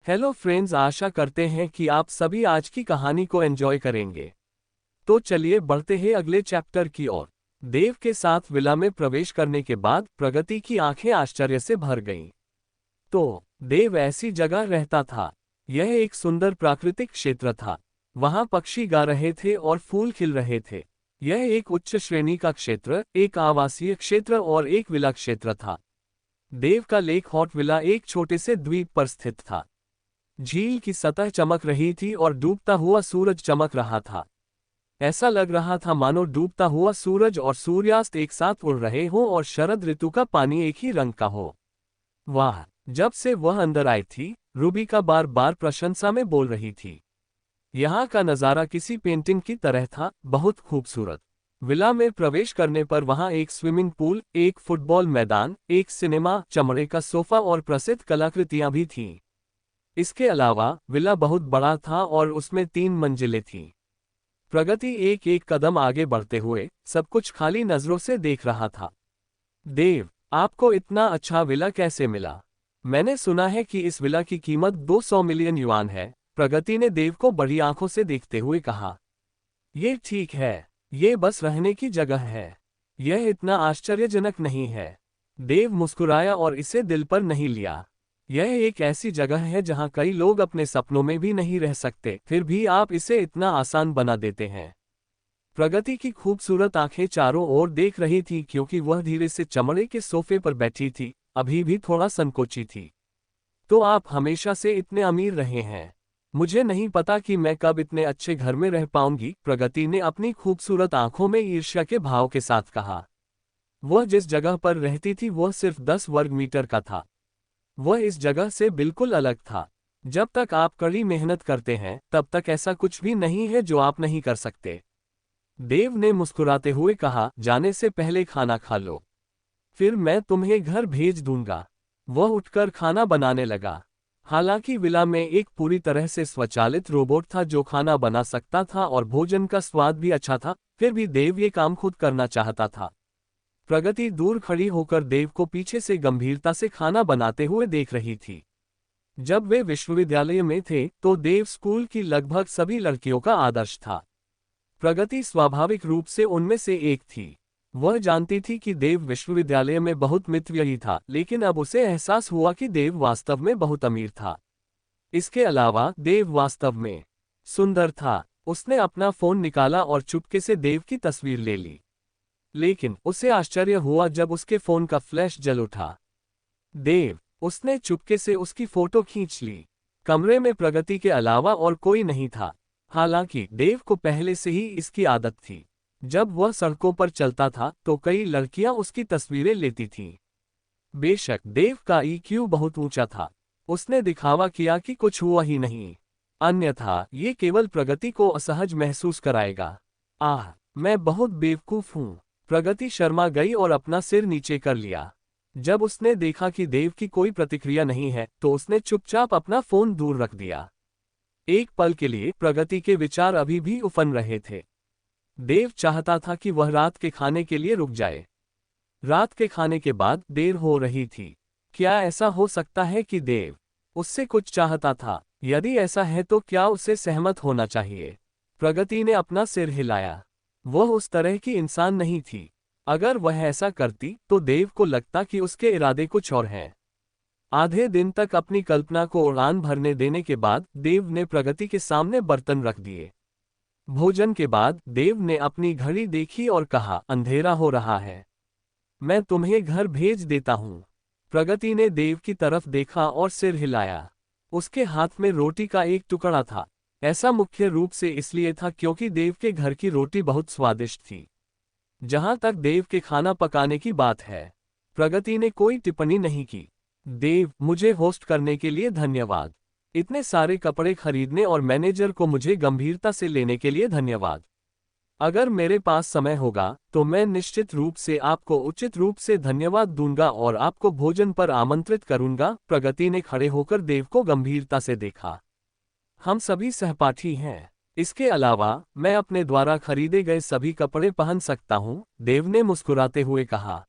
Hello friends, आशा करते हैं कि आप सभी आज की कहानी को एंजॉय करेंगे। तो चलिए बढ़ते हैं अगले चैप्टर की ओर। देव के साथ विला में प्रवेश करने के बाद प्रगति की आंखें आश्चर्य से भर गईं। तो देव ऐसी जगह रहता था। यह एक सुंदर प्राकृतिक क्षेत्र था। वहां पक्षी गा रहे थे और फूल खिल रहे थे। यह एक उच्च श्रेणी का क्षेत्र, एक आवासीय क्षेत्र और एक विला क्षेत्र था। देव का लेक हॉट विला एक छोटे से द्वीप पर स्थित था। झील की सतह चमक रही थी और डूबता हुआ सूरज चमक रहा था। ऐसा लग रहा था मानो डूबता हुआ सूरज और सूर्यास्त एक साथ उड़ रहे हों और शरद ऋतु का पानी एक ही रंग का हो। वाह! जब से वह अंदर आई थी, रूबिका बार बार प्रशंसा में बोल रही थी। यहाँ का नज़ारा किसी पेंटिंग की तरह था, बहुत खूबसूरत। विला में प्रवेश करने पर वहाँ एक स्विमिंग पूल, एक फुटबॉल मैदान, एक सिनेमा, चमड़े का सोफा और प्रसिद्ध कलाकृतियां भी थीं। इसके अलावा विला बहुत बड़ा था और उसमें 3 मंजिलें थीं। प्रगति एक एक कदम आगे बढ़ते हुए सब कुछ खाली नजरों से देख रहा था। देव, आपको इतना अच्छा विला कैसे मिला? मैंने सुना है कि इस विला की कीमत 200 मिलियन युआन है। प्रगति ने देव को बड़ी आंखों से देखते हुए कहा। ये ठीक है, ये बस रहने की जगह है। यह इतना आश्चर्यजनक नहीं है। देव मुस्कुराया और इसे दिल पर नहीं लिया। यह एक ऐसी जगह है जहां कई लोग अपने सपनों में भी नहीं रह सकते, फिर भी आप इसे इतना आसान बना देते हैं। प्रगति की खूबसूरत आंखें चारों ओर देख रही थी क्योंकि वह धीरे से चमड़े के सोफे पर बैठी थी, अभी भी थोड़ा संकोची थी। तो आप हमेशा से इतने अमीर रहे हैं। मुझे नहीं पता कि मैं कब इतने अच्छे घर में रह पाऊंगी, प्रगति ने अपनी खूबसूरत आंखों में ईर्ष्या के भाव के साथ कहा। वह जिस जगह पर रहती थी वह सिर्फ 10 वर्ग मीटर का था। वह इस जगह से बिल्कुल अलग था। जब तक आप कड़ी मेहनत करते हैं तब तक ऐसा कुछ भी नहीं है जो आप नहीं कर सकते। देव ने मुस्कुराते हुए कहा, जाने से पहले खाना खा लो, फिर मैं तुम्हें घर भेज दूंगा। वह उठकर खाना बनाने लगा। हालांकि विला में एक पूरी तरह से स्वचालित रोबोट था जो खाना बना सकता था और भोजन का स्वाद भी अच्छा था, फिर भी देव ये काम खुद करना चाहता था। प्रगति दूर खड़ी होकर देव को पीछे से गंभीरता से खाना बनाते हुए देख रही थी। जब वे विश्वविद्यालय में थे तो देव स्कूल की लगभग सभी लड़कियों का आदर्श था। प्रगति स्वाभाविक रूप से उनमें से एक थी। वह जानती थी कि देव विश्वविद्यालय में बहुत मितव्ययी था, लेकिन अब उसे एहसास हुआ कि देव वास्तव में बहुत अमीर था। इसके अलावा देव वास्तव में सुंदर था। उसने अपना फोन निकाला और चुपके से देव की तस्वीर ले ली। लेकिन उसे आश्चर्य हुआ जब उसके फोन का फ्लैश जल उठा। देव, उसने चुपके से उसकी फोटो खींच ली। कमरे में प्रगति के अलावा और कोई नहीं था। हालांकि देव को पहले से ही इसकी आदत थी। जब वह सड़कों पर चलता था तो कई लड़कियां उसकी तस्वीरें लेती थीं। बेशक देव का ईक्यू बहुत ऊंचा था। उसने दिखावा किया कि कुछ हुआ ही नहीं, अन्यथा ये केवल प्रगति को असहज महसूस कराएगा। आह, मैं बहुत बेवकूफ हूँ। प्रगति शर्मा गई और अपना सिर नीचे कर लिया। जब उसने देखा कि देव की कोई प्रतिक्रिया नहीं है तो उसने चुपचाप अपना फोन दूर रख दिया। एक पल के लिए प्रगति के विचार अभी भी उफन रहे थे। देव चाहता था कि वह रात के खाने के लिए रुक जाए। रात के खाने के बाद देर हो रही थी। क्या ऐसा हो सकता है कि देव उससे कुछ चाहता था? यदि ऐसा है तो क्या उसे सहमत होना चाहिए? प्रगति ने अपना सिर हिलाया। वह उस तरह की इंसान नहीं थी। अगर वह ऐसा करती तो देव को लगता कि उसके इरादे कुछ और हैं। आधे दिन तक अपनी कल्पना को उड़ान भरने देने के बाद देव ने प्रगति के सामने बर्तन रख दिए। भोजन के बाद देव ने अपनी घड़ी देखी और कहा, अंधेरा हो रहा है, मैं तुम्हें घर भेज देता हूँ। प्रगति ने देव की तरफ देखा और सिर हिलाया। उसके हाथ में रोटी का एक टुकड़ा था। ऐसा मुख्य रूप से इसलिए था क्योंकि देव के घर की रोटी बहुत स्वादिष्ट थी। जहां तक देव के खाना पकाने की बात है, प्रगति ने कोई टिप्पणी नहीं की। देव, मुझे होस्ट करने के लिए धन्यवाद। इतने सारे कपड़े खरीदने और मैनेजर को मुझे गंभीरता से लेने के लिए धन्यवाद। अगर मेरे पास समय होगा तो मैं निश्चित रूप से आपको उचित रूप से धन्यवाद दूंगा और आपको भोजन पर आमंत्रित करूंगा। प्रगति ने खड़े होकर देव को गंभीरता से देखा। हम सभी सहपाठी हैं। इसके अलावा मैं अपने द्वारा खरीदे गए सभी कपड़े पहन सकता हूं, देव ने मुस्कुराते हुए कहा।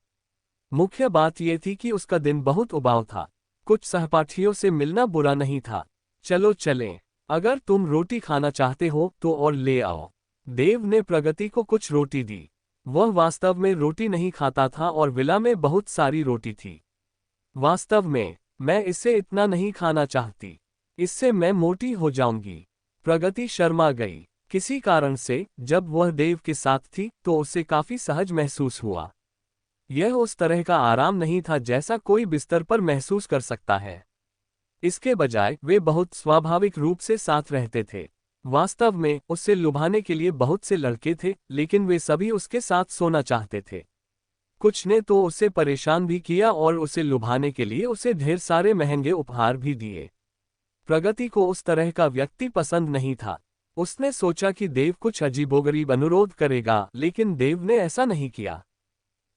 मुख्य बात यह थी कि उसका दिन बहुत उबाऊ था। कुछ सहपाठियों से मिलना बुरा नहीं था, चलो चलें। अगर तुम रोटी खाना चाहते हो तो और ले आओ। देव ने प्रगति को कुछ रोटी दी। वह वास्तव में रोटी नहीं खाता था और विला में बहुत सारी रोटी थी। वास्तव में मैं इसे इतना नहीं खाना चाहती। इससे मैं मोटी हो जाऊंगी। प्रगति शर्मा गई। किसी कारण से जब वह देव के साथ थी तो उसे काफी सहज महसूस हुआ। यह उस तरह का आराम नहीं था जैसा कोई बिस्तर पर महसूस कर सकता है। इसके बजाय वे बहुत स्वाभाविक रूप से साथ रहते थे। वास्तव में उसे लुभाने के लिए बहुत से लड़के थे, लेकिन वे सभी उसके साथ सोना चाहते थे। कुछ ने तो उसे परेशान भी किया और उसे लुभाने के लिए उसे ढेर सारे महंगे उपहार भी दिए। प्रगति को उस तरह का व्यक्ति पसंद नहीं था। उसने सोचा कि देव कुछ अजीबोगरीब अनुरोध करेगा, लेकिन देव ने ऐसा नहीं किया।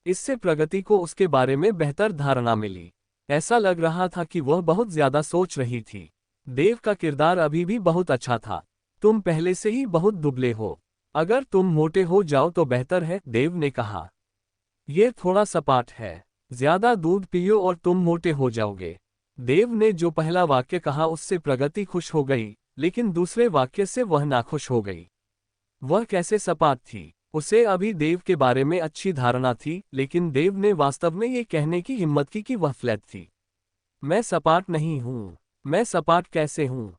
इससे प्रगति को उसके बारे में बेहतर धारणा मिली। ऐसा लग रहा था कि वह बहुत ज्यादा सोच रही थी। देव का किरदार अभी भी बहुत अच्छा था। तुम पहले से ही बहुत दुबले हो। अगर तुम मोटे हो जाओ तो बेहतर है, देव ने कहा। यह थोड़ा सपाट है। ज्यादा दूध पियो और तुम मोटे हो जाओगे। देव ने जो पहला वाक्य कहा उससे प्रगति खुश हो गई, लेकिन दूसरे वाक्य से वह नाखुश हो गई। वह कैसे सपाट थी? उसे अभी देव के बारे में अच्छी धारणा थी, लेकिन देव ने वास्तव में ये कहने की हिम्मत की कि वह फ्लैट थी। मैं सपाट नहीं हूँ। मैं सपाट कैसे हूँ?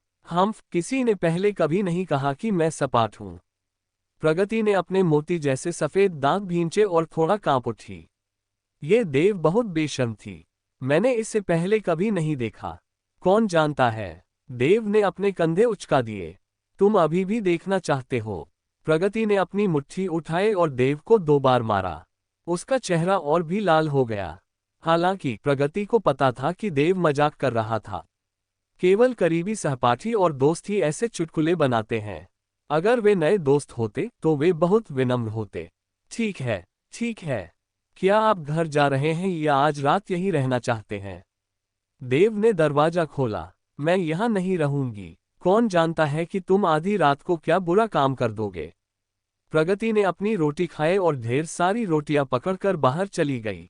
किसी ने पहले कभी नहीं कहा कि मैं सपाट हूँ। प्रगति ने अपने मोती जैसे सफेद दांत भींचे और थोड़ा कांप उठी। ये देव बहुत बेशर्म थी। मैंने इसे पहले कभी नहीं देखा। कौन जानता है? देव ने अपने कंधे उचका दिए। तुम अभी भी देखना चाहते हो? प्रगति ने अपनी मुट्ठी उठाए और देव को 2 बार मारा। उसका चेहरा और भी लाल हो गया। हालांकि प्रगति को पता था कि देव मजाक कर रहा था। केवल करीबी सहपाठी और दोस्त ही ऐसे चुटकुले बनाते हैं। अगर वे नए दोस्त होते तो वे बहुत विनम्र होते। ठीक है, ठीक है। क्या आप घर जा रहे हैं या आज रात यहीं रहना चाहते हैं? देव ने दरवाजा खोला। मैं यहाँ नहीं रहूंगी। कौन जानता है कि तुम आधी रात को क्या बुरा काम कर दोगे। प्रगति ने अपनी रोटी खाए और ढेर सारी रोटियां पकड़कर बाहर चली गई।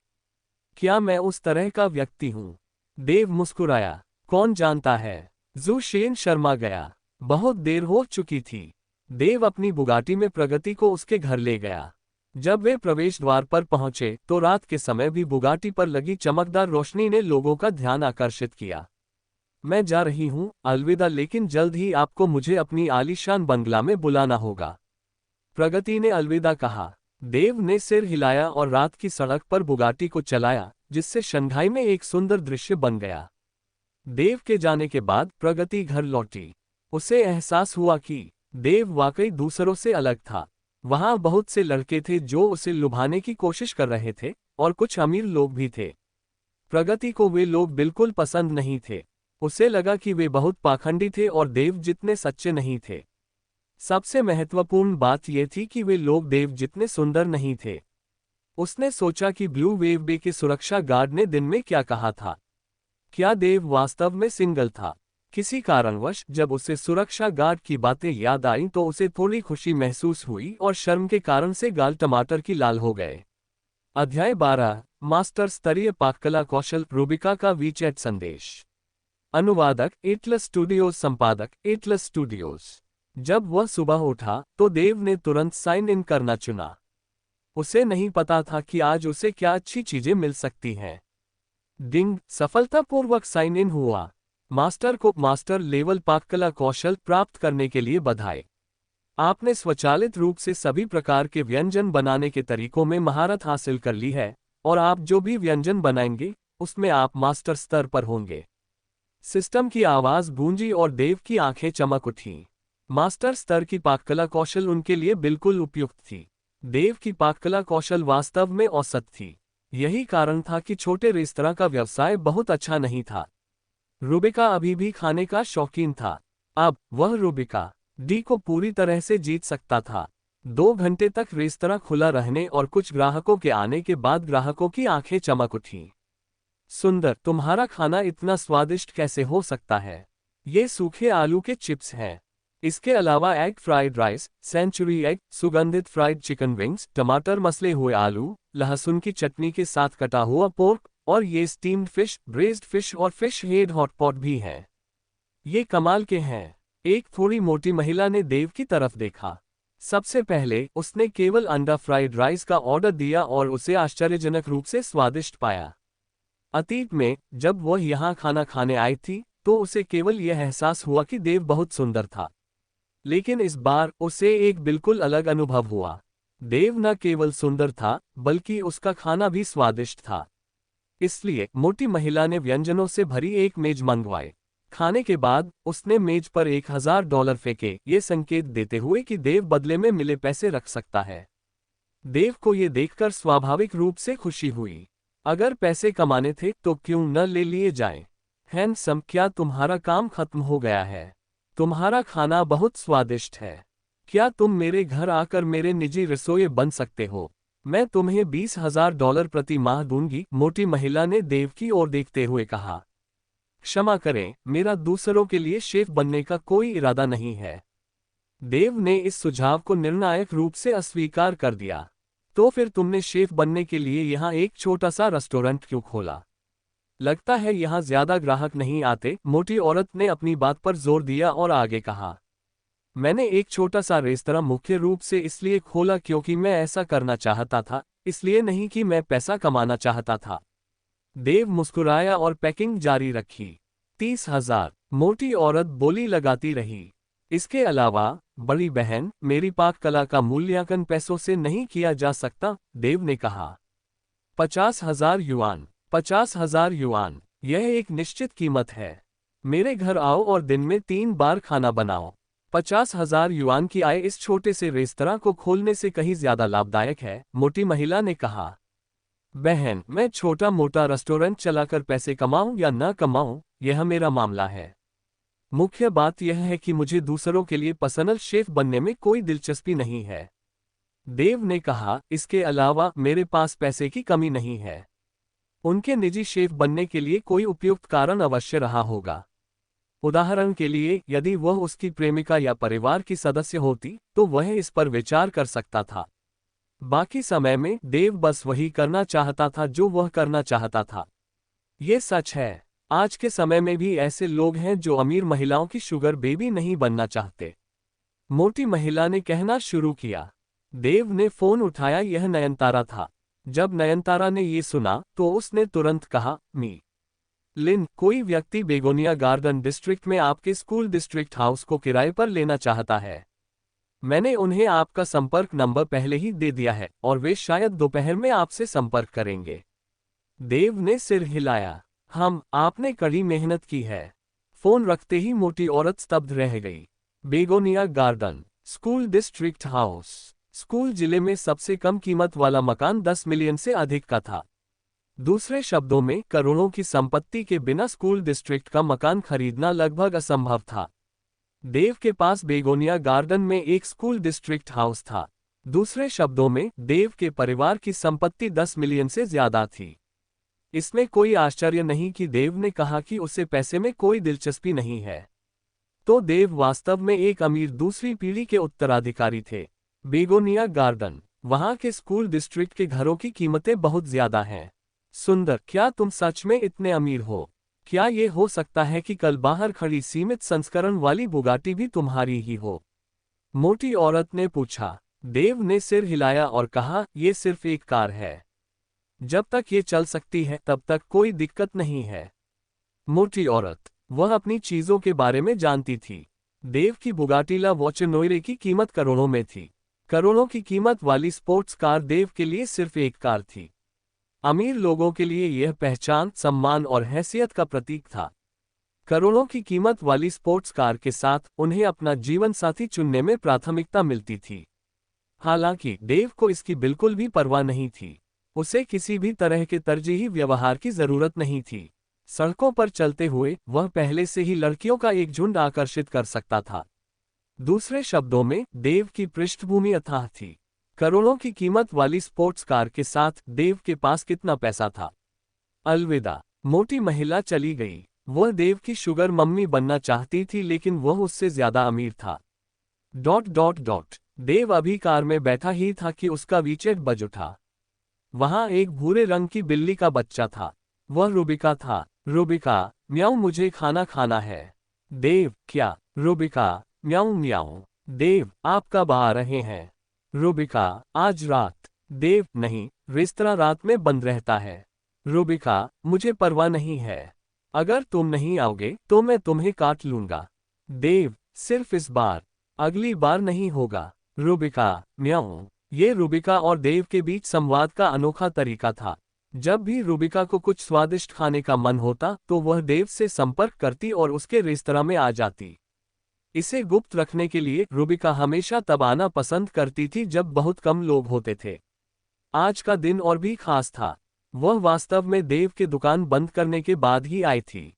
क्या मैं उस तरह का व्यक्ति हूँ? देव मुस्कुराया। कौन जानता है। जू शेन शर्मा गया। बहुत देर हो चुकी थी। देव अपनी बुगाटी में प्रगति को उसके घर ले गया। जब वे प्रवेश द्वार पर पहुंचे तो रात के समय भी बुगाटी पर लगी चमकदार रोशनी ने लोगों का ध्यान आकर्षित किया। मैं जा रही हूं, अलविदा, लेकिन जल्द ही आपको मुझे अपनी आलीशान बंगला में बुलाना होगा। प्रगति ने अलविदा कहा। देव ने सिर हिलाया और रात की सड़क पर बुगाटी को चलाया, जिससे शंघाई में एक सुंदर दृश्य बन गया। देव के जाने के बाद प्रगति घर लौटी। उसे एहसास हुआ कि देव वाकई दूसरों से अलग था। वहां बहुत से लड़के थे जो उसे लुभाने की कोशिश कर रहे थे, और कुछ अमीर लोग भी थे। प्रगति को वे लोग बिल्कुल पसंद नहीं थे। उसे लगा कि वे बहुत पाखंडी थे और देव जितने सच्चे नहीं थे। सबसे महत्वपूर्ण बात यह थी कि वे लोग देव जितने सुंदर नहीं थे। उसने सोचा कि ब्लू वेव बे के सुरक्षा गार्ड ने दिन में क्या कहा था। क्या देव वास्तव में सिंगल था? किसी कारणवश जब उसे सुरक्षा गार्ड की बातें याद आईं तो उसे थोड़ी खुशी महसूस हुई और शर्म के कारण से गाल टमाटर की लाल हो गए। अध्याय 12। मास्टर स्तरीय पाककला कौशल। रूबिका का वीचैट संदेश। अनुवादक एटलस स्टूडियोज। संपादक एटलस स्टूडियोज। जब वह सुबह उठा तो देव ने तुरंत साइन इन करना चुना। उसे नहीं पता था कि आज उसे क्या अच्छी चीजें मिल सकती हैं। डिंग, सफलतापूर्वक साइन इन हुआ। मास्टर को मास्टर लेवल पाककला कौशल प्राप्त करने के लिए बधाई। आपने स्वचालित रूप से सभी प्रकार के व्यंजन बनाने के तरीकों में महारत हासिल कर ली है, और आप जो भी व्यंजन बनाएंगे उसमें आप मास्टर स्तर पर होंगे। सिस्टम की आवाज गूंजी और देव की आंखें चमक उठीं। मास्टर स्तर की पाककला कौशल उनके लिए बिल्कुल उपयुक्त थी। देव की पाककला कौशल वास्तव में औसत थी। यही कारण था कि छोटे रेस्तरां का व्यवसाय बहुत अच्छा नहीं था। रूबिका अभी भी खाने का शौकीन था। अब वह रूबिका डी को पूरी तरह से जीत सकता था। 2 घंटे तक रेस्तरां खुला रहने और कुछ ग्राहकों के आने के बाद ग्राहकों की आंखें चमक उठीं। सुंदर, तुम्हारा खाना इतना स्वादिष्ट कैसे हो सकता है? ये सूखे आलू के चिप्स हैं। इसके अलावा egg fried rice, century egg, सुगंधित फ्राइड चिकन विंग्स, टमाटर मसले हुए आलू, लहसुन की चटनी के साथ कटा हुआ पोर्क, और ये स्टीम्ड फिश, ब्रेज्ड फिश और फिश हेड हॉटपॉट भी हैं। ये कमाल के हैं। एक थोड़ी मोटी महिला ने देव की तरफ देखा। सबसे पहले उसने केवल अंडा फ्राइड राइस का ऑर्डर दिया और उसे आश्चर्यजनक रूप से स्वादिष्ट पाया। अतीत में जब वह यहाँ खाना खाने आई थी तो उसे केवल यह एहसास हुआ कि देव बहुत सुंदर था। लेकिन इस बार उसे एक बिल्कुल अलग अनुभव हुआ। देव न केवल सुंदर था बल्कि उसका खाना भी स्वादिष्ट था। इसलिए मोटी महिला ने व्यंजनों से भरी एक मेज मंगवाई। खाने के बाद उसने मेज पर $1000 फेंके, ये संकेत देते हुए कि देव बदले में मिले पैसे रख सकता है। देव को ये देखकर स्वाभाविक रूप से खुशी हुई। अगर पैसे कमाने थे तो क्यों न ले लिए जाएं? हैंडसम, क्या तुम्हारा काम खत्म हो गया है? तुम्हारा खाना बहुत स्वादिष्ट है। क्या तुम मेरे घर आकर मेरे निजी रसोई बन सकते हो? मैं तुम्हें $20,000 प्रति माह दूंगी, मोटी महिला ने देव की ओर देखते हुए कहा। क्षमा करें, मेरा दूसरों के लिए शेफ बनने का कोई इरादा नहीं है। देव ने इस सुझाव को निर्णायक रूप से अस्वीकार कर दिया। तो फिर तुमने शेफ बनने के लिए यहाँ एक छोटा सा रेस्टोरेंट क्यों खोला? लगता है यहाँ ज्यादा ग्राहक नहीं आते, मोटी औरत ने अपनी बात पर जोर दिया और आगे कहा। मैंने एक छोटा सा रेस्तरां मुख्य रूप से इसलिए खोला क्योंकि मैं ऐसा करना चाहता था, इसलिए नहीं कि मैं पैसा कमाना चाहता था। देव मुस्कुराया और पैकिंग जारी रखी। 30,000, मोटी औरत बोली लगाती रही। इसके अलावा बड़ी बहन, मेरी पाक कला का मूल्यांकन पैसों से नहीं किया जा सकता, देव ने कहा। 50,000 युआन, 50,000 युआन, यह एक निश्चित कीमत है। मेरे घर आओ और दिन में 3 बार खाना बनाओ। 50,000 युआन की आय इस छोटे से रेस्तरां को खोलने से कहीं ज्यादा लाभदायक है, मोटी महिला ने कहा। बहन, मैं छोटा मोटा रेस्टोरेंट चलाकर पैसे कमाऊं या न कमाऊं, यह मेरा मामला है। मुख्य बात यह है कि मुझे दूसरों के लिए पर्सनल शेफ बनने में कोई दिलचस्पी नहीं है, देव ने कहा। इसके अलावा मेरे पास पैसे की कमी नहीं है। उनके निजी शेफ बनने के लिए कोई उपयुक्त कारण अवश्य रहा होगा। उदाहरण के लिए, यदि वह उसकी प्रेमिका या परिवार की सदस्य होती तो वह इस पर विचार कर सकता था। बाकी समय में देव बस वही करना चाहता था जो वह करना चाहता था। ये सच है, आज के समय में भी ऐसे लोग हैं जो अमीर महिलाओं की शुगर बेबी नहीं बनना चाहते, मोटी महिला ने कहना शुरू किया। देव ने फोन उठाया, यह नयनतारा था। जब नयनतारा ने ये सुना तो उसने तुरंत कहा, मी लिन, कोई व्यक्ति बेगोनिया गार्डन डिस्ट्रिक्ट में आपके स्कूल डिस्ट्रिक्ट हाउस को किराए पर लेना चाहता है। मैंने उन्हें आपका संपर्क नंबर पहले ही दे दिया है और वे शायद दोपहर में आपसे संपर्क करेंगे। देव ने सिर हिलाया। आपने कड़ी मेहनत की है। फोन रखते ही मोटी औरत स्तब्ध रह गई। Begonia garden school district house, school जिले में सबसे कम कीमत वाला मकान 10 मिलियन से अधिक का था। दूसरे शब्दों में, करोड़ों की संपत्ति के बिना स्कूल डिस्ट्रिक्ट का मकान खरीदना लगभग असंभव था। देव के पास बेगोनिया गार्डन में एक स्कूल डिस्ट्रिक्ट हाउस था। दूसरे शब्दों में, देव के परिवार की संपत्ति 10 मिलियन से ज्यादा थी। इसमें कोई आश्चर्य नहीं कि देव ने कहा कि उसे पैसे में कोई दिलचस्पी नहीं है। तो देव वास्तव में एक अमीर दूसरी पीढ़ी के उत्तराधिकारी थे। बेगोनिया गार्डन, वहां के स्कूल डिस्ट्रिक्ट के घरों की कीमतें बहुत ज्यादा हैं। सुंदर, क्या तुम सच में इतने अमीर हो? क्या ये हो सकता है कि कल बाहर खड़ी सीमित संस्करण वाली बुगाटी भी तुम्हारी ही हो? मोटी औरत ने पूछा। देव ने सिर हिलाया और कहा, यह सिर्फ एक कार है। जब तक ये चल सकती है तब तक कोई दिक्कत नहीं है। मोटी औरत, वह अपनी चीजों के बारे में जानती थी। देव की बुगाटी ला वॉचनोइरे की कीमत करोड़ों में थी। करोड़ों की कीमत वाली स्पोर्ट्स कार देव के लिए सिर्फ एक कार थी। अमीर लोगों के लिए यह पहचान, सम्मान और हैसियत का प्रतीक था। करोड़ों की कीमत वाली स्पोर्ट्स कार के साथ उन्हें अपना जीवन साथी चुनने में प्राथमिकता मिलती थी। हालांकि देव को इसकी बिल्कुल भी परवाह नहीं थी। उसे किसी भी तरह के तरजीही व्यवहार की जरूरत नहीं थी। सड़कों पर चलते हुए वह पहले से ही लड़कियों का एक झुंड आकर्षित कर सकता था। दूसरे शब्दों में, देव की पृष्ठभूमि अथाह थी। करोड़ों की कीमत वाली स्पोर्ट्स कार के साथ देव के पास कितना पैसा था? अलविदा, मोटी महिला चली गई। वह देव की शुगर मम्मी बनना चाहती थी लेकिन वह उससे ज्यादा अमीर था। ... देव अभी कार में बैठा ही था कि उसका वीचेट बज उठा। वहां एक भूरे रंग की बिल्ली का बच्चा था। वह रूबिका था। रूबिका, म्याऊ, मुझे खाना खाना है। देव, क्या? रूबिका, म्याऊं म्याऊं। देव, आप कब आ रहे हैं? रूबिका, आज रात। देव, नहीं, रेस्तरां रात में बंद रहता है। रूबिका, मुझे परवाह नहीं है। अगर तुम नहीं आओगे तो मैं तुम्हें काट लूंगा। देव, सिर्फ इस बार, अगली बार नहीं होगा। रूबिका, म्याऊं। ये रूबिका और देव के बीच संवाद का अनोखा तरीका था। जब भी रूबिका को कुछ स्वादिष्ट खाने का मन होता तो वह देव से संपर्क करती और उसके रेस्तरां में आ जाती। इसे गुप्त रखने के लिए रूबिका हमेशा तब आना पसंद करती थी जब बहुत कम लोग होते थे। आज का दिन और भी खास था। वह वास्तव में देव की दुकान बंद करने के बाद ही आई थी।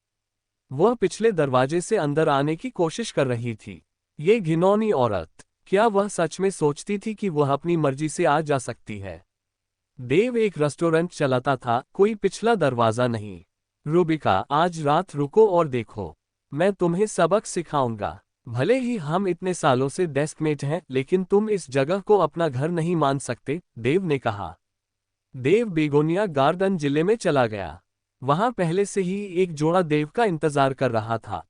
वह पिछले दरवाजे से अंदर आने की कोशिश कर रही थी। ये घिनौनी औरत, क्या वह सच में सोचती थी कि वह अपनी मर्जी से आ जा सकती है? देव एक रेस्टोरेंट चलाता था, कोई पिछला दरवाजा नहीं। रूबिका, आज रात रुको और देखो, मैं तुम्हें सबक सिखाऊंगा। भले ही हम इतने सालों से डेस्कमेट हैं, लेकिन तुम इस जगह को अपना घर नहीं मान सकते, देव ने कहा। देव बेगोनिया गार्डन जिले में चला गया। वहां पहले से ही एक जोड़ा देव का इंतजार कर रहा था।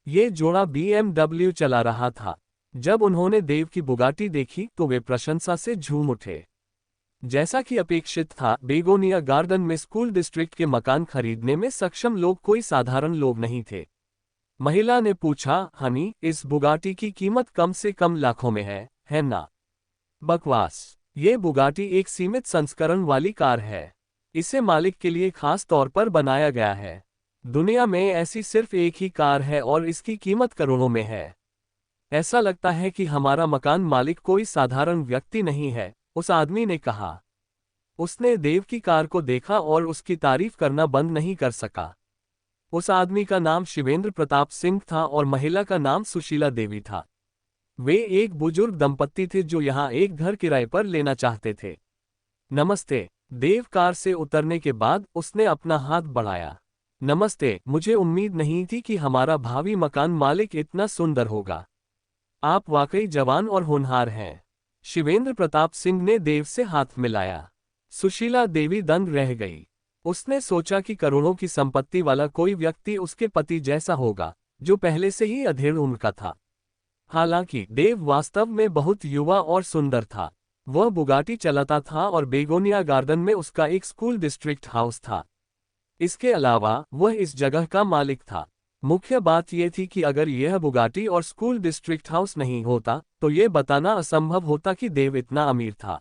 ये जोड़ा BMW चला रहा था। जब उन्होंने देव की बुगाटी देखी तो वे प्रशंसा से झूम उठे। जैसा कि अपेक्षित था, बेगोनिया गार्डन में स्कूल डिस्ट्रिक्ट के मकान खरीदने में सक्षम लोग कोई साधारण लोग नहीं थे। महिला ने पूछा, हनी, इस बुगाटी की कीमत कम से कम लाखों में है ना? बकवास। ये बुगाटी एक सीमित संस्करण वाली कार है। इसे मालिक के लिए खास तौर पर बनाया गया है। दुनिया में ऐसी सिर्फ एक ही कार है और इसकी कीमत करोड़ों में है। ऐसा लगता है कि हमारा मकान मालिक कोई साधारण व्यक्ति नहीं है, उस आदमी ने कहा। उसने देव की कार को देखा और उसकी तारीफ करना बंद नहीं कर सका। उस आदमी का नाम शिवेंद्र प्रताप सिंह था और महिला का नाम सुशीला देवी था। वे एक बुजुर्ग दंपत्ति थे जो यहाँ एक घर किराए पर लेना चाहते थे। नमस्ते। देव कार से उतरने के बाद उसने अपना हाथ बढ़ाया। नमस्ते, मुझे उम्मीद नहीं थी कि हमारा भावी मकान मालिक इतना सुंदर होगा। आप वाकई जवान और होनहार हैं। शिवेंद्र प्रताप सिंह ने देव से हाथ मिलाया। सुशीला देवी दंग रह गई। उसने सोचा कि करोड़ों की संपत्ति वाला कोई व्यक्ति उसके पति जैसा होगा, जो पहले से ही अधेड़ उम्र का था। हालांकि देव वास्तव में बहुत युवा और सुंदर था। वह बुगाटी चलाता था और बेगोनिया गार्डन में उसका एक स्कूल डिस्ट्रिक्ट हाउस था। इसके अलावा वह इस जगह का मालिक था। मुख्य बात यह थी कि अगर यह बुगाटी और स्कूल डिस्ट्रिक्ट हाउस नहीं होता तो यह बताना असंभव होता कि देव इतना अमीर था।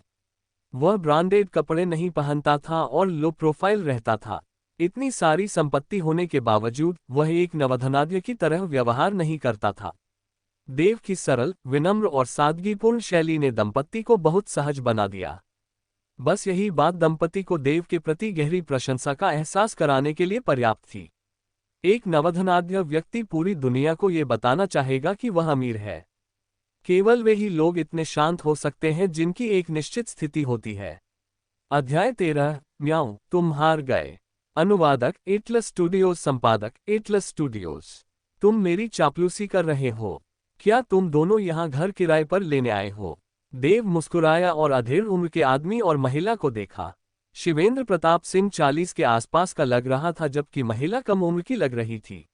वह ब्रांडेड कपड़े नहीं पहनता था और लो प्रोफाइल रहता था। इतनी सारी संपत्ति होने के बावजूद वह एक नवधनाढ्य की तरह व्यवहार नहीं करता था। देव की सरल, विनम्र और सादगीपूर्ण शैली ने दंपत्ति को बहुत सहज बना दिया। बस यही बात दंपति को देव के प्रति गहरी प्रशंसा का एहसास कराने के लिए पर्याप्त थी। एक नवधनाढ्य व्यक्ति पूरी दुनिया को ये बताना चाहेगा कि वह अमीर है। केवल वे ही लोग इतने शांत हो सकते हैं जिनकी एक निश्चित स्थिति होती है। अध्याय 13, म्याऊं, तुम हार गए। अनुवादक एटलस स्टूडियोज, संपादक एटलस स्टूडियोज। तुम मेरी चापलूसी कर रहे हो। क्या तुम दोनों यहाँ घर किराए पर लेने आए हो? देव मुस्कुराया और अधेड़ उम्र के आदमी और महिला को देखा। शिवेंद्र प्रताप सिंह 40 के आसपास का लग रहा था जबकि महिला कम उम्र की लग रही थी।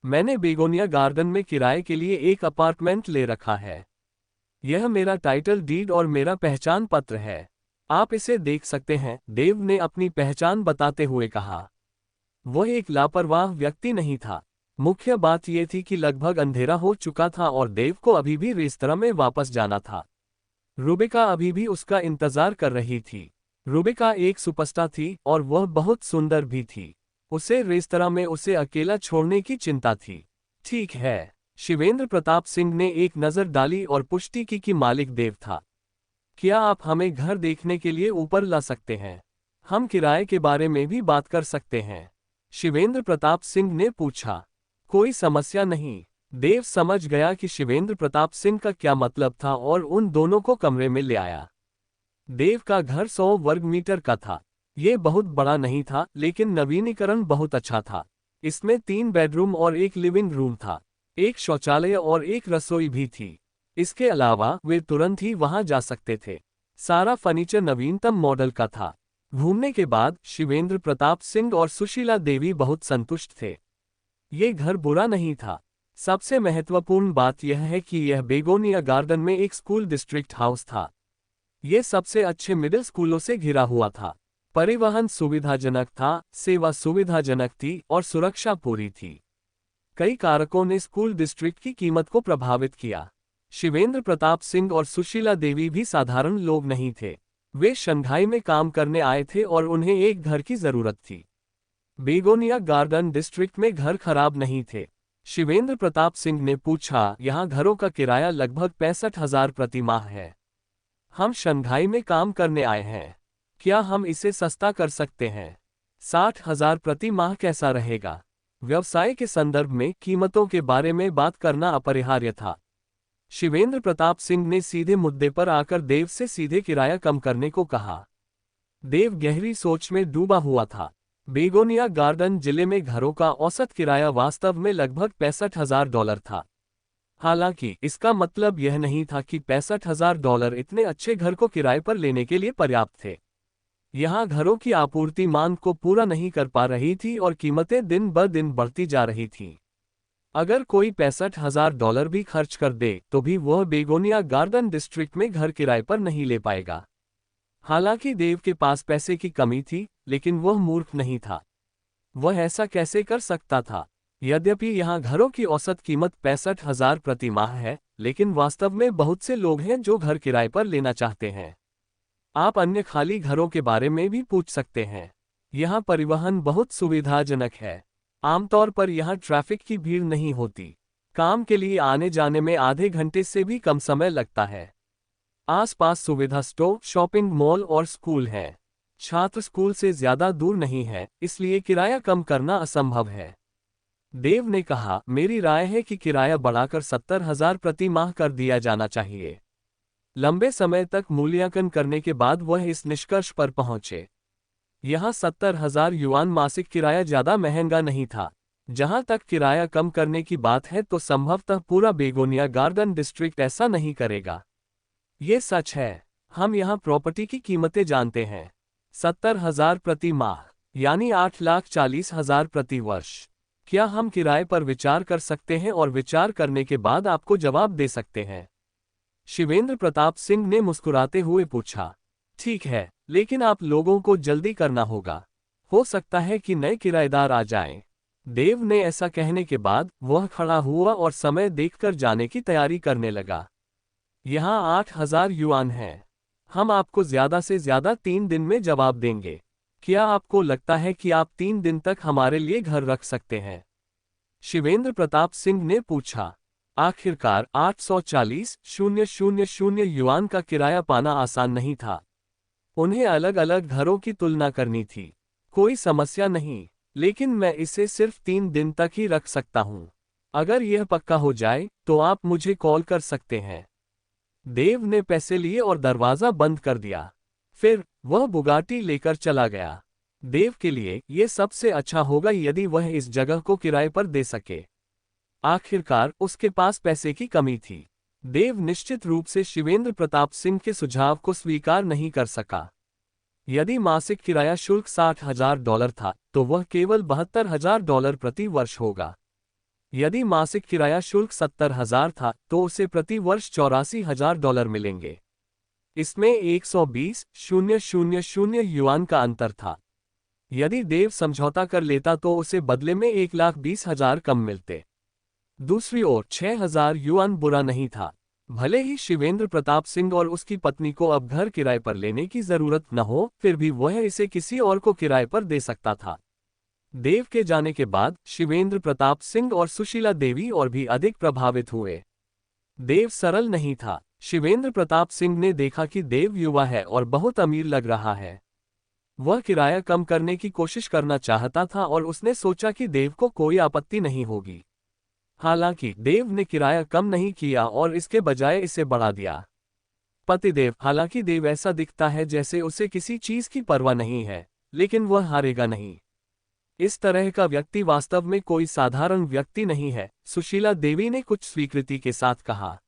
मैंने बेगोनिया गार्डन में किराए के लिए एक अपार्टमेंट ले रखा है। यह मेरा टाइटल डीड और मेरा पहचान पत्र है। आप इसे देख सकते हैं, देव ने अपनी पहचान बताते हुए कहा। वह एक लापरवाह व्यक्ति नहीं था। मुख्य बात यह थी कि लगभग अंधेरा हो चुका था और देव को अभी भी रेस्तरां में वापस जाना था। रूबिका अभी भी उसका इंतजार कर रही थी। रूबिका एक सुपरस्टार थी और वह बहुत सुंदर भी थी। उसे रेस्तरां में उसे अकेला छोड़ने की चिंता थी। ठीक है। शिवेंद्र प्रताप सिंह ने एक नज़र डाली और पुष्टि की कि मालिक देव था। क्या आप हमें घर देखने के लिए ऊपर ला सकते हैं? हम किराए के बारे में भी बात कर सकते हैं, शिवेंद्र प्रताप सिंह ने पूछा। कोई समस्या नहीं। देव समझ गया कि शिवेंद्र प्रताप सिंह का क्या मतलब था और उन दोनों को कमरे में ले आया। देव का घर 100 वर्ग मीटर का था। ये बहुत बड़ा नहीं था, लेकिन नवीनीकरण बहुत अच्छा था। इसमें 3 बेडरूम और एक लिविंग रूम था। एक शौचालय और एक रसोई भी थी। इसके अलावा वे तुरंत ही वहां जा सकते थे। सारा फर्नीचर नवीनतम मॉडल का था। घूमने के बाद शिवेंद्र प्रताप सिंह और सुशीला देवी बहुत संतुष्ट थे। ये घर बुरा नहीं था। सबसे महत्वपूर्ण बात यह है कि यह बेगोनिया गार्डन में एक स्कूल डिस्ट्रिक्ट हाउस था। ये सबसे अच्छे मिडिल स्कूलों से घिरा हुआ था। परिवहन सुविधाजनक था, सेवा सुविधाजनक थी और सुरक्षा पूरी थी। कई कारकों ने स्कूल डिस्ट्रिक्ट की कीमत को प्रभावित किया। शिवेंद्र प्रताप सिंह और सुशीला देवी भी साधारण लोग नहीं थे। वे शंघाई में काम करने आए थे और उन्हें एक घर की जरूरत थी। बेगोनिया गार्डन डिस्ट्रिक्ट में घर खराब नहीं थे। शिवेंद्र प्रताप सिंह ने पूछा, यहाँ घरों का किराया लगभग 65,000 प्रति माह है। हम शंघाई में काम करने आए हैं। क्या हम इसे सस्ता कर सकते हैं? 60,000 प्रति माह कैसा रहेगा? व्यवसाय के संदर्भ में कीमतों के बारे में बात करना अपरिहार्य था। शिवेंद्र प्रताप सिंह ने सीधे मुद्दे पर आकर देव से सीधे किराया कम करने को कहा। देव गहरी सोच में डूबा हुआ था। बेगोनिया गार्डन जिले में घरों का औसत किराया वास्तव में लगभग $65,000 था। हालांकि इसका मतलब यह नहीं था कि $65,000 इतने अच्छे घर को किराए पर लेने के लिए पर्याप्त थे। यहाँ घरों की आपूर्ति मांग को पूरा नहीं कर पा रही थी और कीमतें दिन ब दिन बढ़ती जा रही थीं। अगर कोई $65,000 भी खर्च कर दे तो भी वह बेगोनिया गार्डन डिस्ट्रिक्ट में घर किराए पर नहीं ले पाएगा। हालांकि देव के पास पैसे की कमी थी, लेकिन वह मूर्ख नहीं था। वह ऐसा कैसे कर सकता था? यद्यपि यहाँ घरों की औसत कीमत 65,000 प्रति माह है, लेकिन वास्तव में बहुत से लोग हैं जो घर किराए पर लेना चाहते हैं। आप अन्य खाली घरों के बारे में भी पूछ सकते हैं। यहाँ परिवहन बहुत सुविधाजनक है। आमतौर पर यहाँ ट्रैफिक की भीड़ नहीं होती। काम के लिए आने जाने में आधे घंटे से भी कम समय लगता है। आसपास सुविधा स्टोर, शॉपिंग मॉल और स्कूल हैं। छात्र स्कूल से ज्यादा दूर नहीं है, इसलिए किराया कम करना असंभव है। देव ने कहा, मेरी राय है कि किराया बढ़ाकर 70,000 प्रति माह कर दिया जाना चाहिए। लंबे समय तक मूल्यांकन करने के बाद वह इस निष्कर्ष पर पहुंचे। यहाँ 70,000 युआन मासिक किराया ज्यादा महंगा नहीं था। जहां तक किराया कम करने की बात है तो संभवतः पूरा बेगोनिया गार्डन डिस्ट्रिक्ट ऐसा नहीं करेगा। ये सच है। हम यहाँ प्रॉपर्टी की कीमतें जानते हैं। 70,000 प्रति माह यानी 8,40,000 प्रति वर्ष। क्या हम किराए पर विचार कर सकते हैं और विचार करने के बाद आपको जवाब दे सकते हैं? शिवेंद्र प्रताप सिंह ने मुस्कुराते हुए पूछा। ठीक है, लेकिन आप लोगों को जल्दी करना होगा। हो सकता है कि नए किराएदार आ जाएं। देव ने ऐसा कहने के बाद वह खड़ा हुआ और समय देखकर जाने की तैयारी करने लगा। यहाँ 8,000 युआन हैं। हम आपको ज्यादा से ज्यादा 3 दिन में जवाब देंगे। क्या आपको लगता है कि आप 3 दिन तक हमारे लिए घर रख सकते हैं? शिवेंद्र प्रताप सिंह ने पूछा। आखिरकार 840,000 युआन का किराया पाना आसान नहीं था। उन्हें अलग अलग घरों की तुलना करनी थी। कोई समस्या नहीं, लेकिन मैं इसे सिर्फ 3 दिन तक ही रख सकता हूं। अगर यह पक्का हो जाए तो आप मुझे कॉल कर सकते हैं। देव ने पैसे लिए और दरवाजा बंद कर दिया। फिर वह बुगाटी लेकर चला गया। देव के लिए यह सबसे अच्छा होगा यदि वह इस जगह को किराए पर दे सके। आखिरकार उसके पास पैसे की कमी थी। देव निश्चित रूप से शिवेंद्र प्रताप सिंह के सुझाव को स्वीकार नहीं कर सका। यदि मासिक किराया शुल्क $60,000 था तो वह केवल $72,000 प्रति वर्ष होगा। यदि मासिक किराया शुल्क 70,000 था तो उसे प्रति वर्ष $84,000 मिलेंगे। इसमें 120,000 युआन का अंतर था। यदि देव समझौता कर लेता तो उसे बदले में 1,20,000 कम मिलते। दूसरी ओर 6,000 युआन बुरा नहीं था। भले ही शिवेंद्र प्रताप सिंह और उसकी पत्नी को अब घर किराए पर लेने की जरूरत न हो, फिर भी वह इसे किसी और को किराए पर दे सकता था। देव के जाने के बाद शिवेंद्र प्रताप सिंह और सुशीला देवी और भी अधिक प्रभावित हुए। देव सरल नहीं था। शिवेंद्र प्रताप सिंह ने देखा कि देव युवा है और बहुत अमीर लग रहा है। वह किराया कम करने की कोशिश करना चाहता था और उसने सोचा कि देव को कोई आपत्ति नहीं होगी। हालांकि देव ने किराया कम नहीं किया और इसके बजाय इसे बढ़ा दिया। पतिदेव, हालांकि देव ऐसा दिखता है जैसे उसे किसी चीज की परवाह नहीं है, लेकिन वह हारेगा नहीं। इस तरह का व्यक्ति वास्तव में कोई साधारण व्यक्ति नहीं है, सुशीला देवी ने कुछ स्वीकृति के साथ कहा।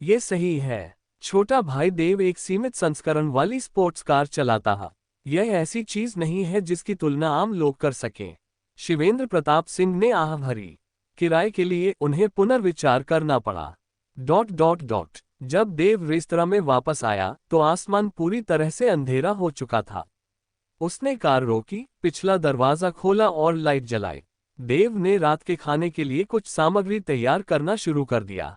यह सही है। छोटा भाई देव एक सीमित संस्करण वाली स्पोर्ट्स कार चलाता है। यह ऐसी चीज नहीं है जिसकी तुलना आम लोग कर सकें। शिवेंद्र प्रताप सिंह ने आह भरी। किराए के लिए उन्हें पुनर्विचार करना पड़ा। जब देव रेस्तरां में वापस आया तो आसमान पूरी तरह से अंधेरा हो चुका था। उसने कार रोकी, पिछला दरवाजा खोला और लाइट जलाई। देव ने रात के खाने के लिए कुछ सामग्री तैयार करना शुरू कर दिया।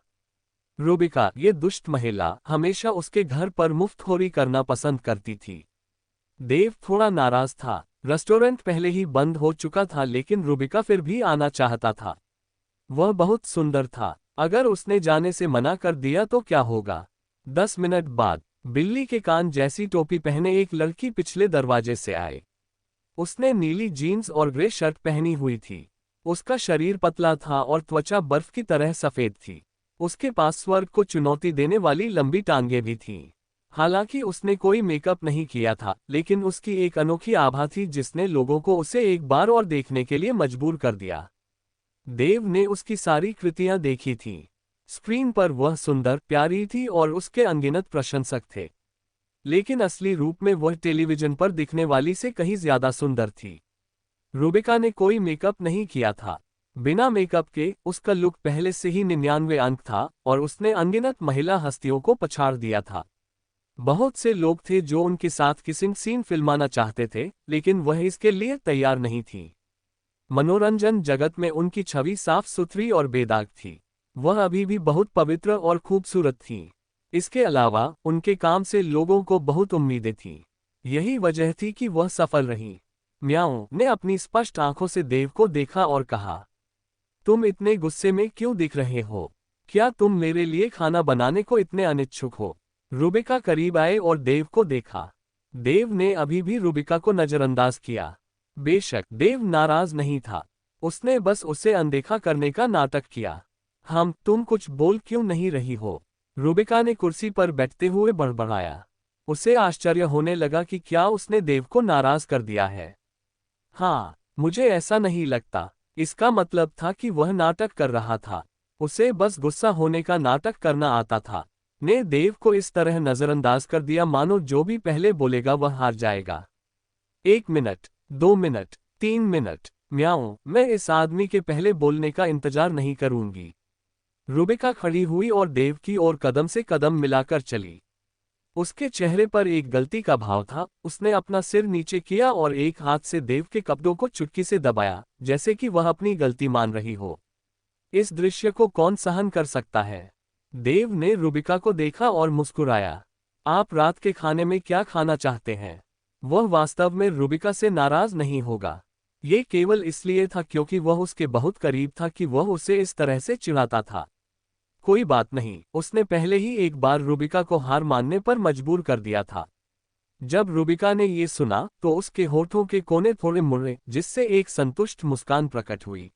रूबिका, ये दुष्ट महिला, हमेशा उसके घर पर मुफ्तखोरी करना पसंद करती थी। देव थोड़ा नाराज था। रेस्टोरेंट पहले ही बंद हो चुका था, लेकिन रूबिका फिर भी आना चाहता था। वह बहुत सुंदर था। अगर उसने जाने से मना कर दिया तो क्या होगा? 10 मिनट बाद बिल्ली के कान जैसी टोपी पहने एक लड़की पिछले दरवाजे से आए। उसने नीली जीन्स और ग्रे शर्ट पहनी हुई थी। उसका शरीर पतला था और त्वचा बर्फ की तरह सफेद थी। उसके पास स्वर्ग को चुनौती देने वाली लंबी टांगें भी थीं। हालांकि उसने कोई मेकअप नहीं किया था, लेकिन उसकी एक अनोखी आभा थी जिसने लोगों को उसे एक बार और देखने के लिए मजबूर कर दिया। देव ने उसकी सारी कृतियां देखी थीं। स्क्रीन पर वह सुंदर, प्यारी थी और उसके अनगिनत प्रशंसक थे। लेकिन असली रूप में वह टेलीविजन पर दिखने वाली से कहीं ज्यादा सुंदर थी। रूबिका ने कोई मेकअप नहीं किया था। बिना मेकअप के उसका लुक पहले से ही 99 अंक था और उसने अनगिनत महिला हस्तियों को पछाड़ दिया था। बहुत से लोग थे जो उनके साथ किसिंग सीन फिल्माना चाहते थे, लेकिन वह इसके लिए तैयार नहीं थी। मनोरंजन जगत में उनकी छवि साफ सुथरी और बेदाग थी। वह अभी भी बहुत पवित्र और खूबसूरत थी। इसके अलावा उनके काम से लोगों को बहुत उम्मीदें थीं। यही वजह थी कि वह सफल रही। म्याऊ ने अपनी स्पष्ट आंखों से देव को देखा और कहा, तुम इतने गुस्से में क्यों दिख रहे हो? क्या तुम मेरे लिए खाना बनाने को इतने अनिच्छुक हो? रूबिका करीब आए और देव को देखा। देव ने अभी भी रूबिका को नजरअंदाज किया। बेशक देव नाराज नहीं था। उसने बस उसे अनदेखा करने का नाटक किया। तुम कुछ बोल क्यों नहीं रही हो? रूबिका ने कुर्सी पर बैठते हुए बड़बड़ाया। उसे आश्चर्य होने लगा कि क्या उसने देव को नाराज कर दिया है। हाँ, मुझे ऐसा नहीं लगता। इसका मतलब था कि वह नाटक कर रहा था। उसे बस गुस्सा होने का नाटक करना आता था। ने देव को इस तरह नजरअंदाज कर दिया मानो जो भी पहले बोलेगा वह हार जाएगा। 1 मिनट, 2 मिनट, 3 मिनट। म्याऊ, मैं इस आदमी के पहले बोलने का इंतजार नहीं करूंगी। रूबिका खड़ी हुई और देव की ओर कदम से कदम मिलाकर चली। उसके चेहरे पर एक गलती का भाव था। उसने अपना सिर नीचे किया और एक हाथ से देव के कपड़ों को चुटकी से दबाया, जैसे कि वह अपनी गलती मान रही हो। इस दृश्य को कौन सहन कर सकता है? देव ने रूबिका को देखा और मुस्कुराया। आप रात के खाने में क्या खाना चाहते हैं? वह वास्तव में रूबिका से नाराज नहीं होगा। ये केवल इसलिए था क्योंकि वह उसके बहुत करीब था कि वह उसे इस तरह से चिढ़ाता था। कोई बात नहीं, उसने पहले ही एक बार रूबिका को हार मानने पर मजबूर कर दिया था। जब रूबिका ने ये सुना तो उसके होठों के कोने थोड़े मुड़े, जिससे एक संतुष्ट मुस्कान प्रकट हुई।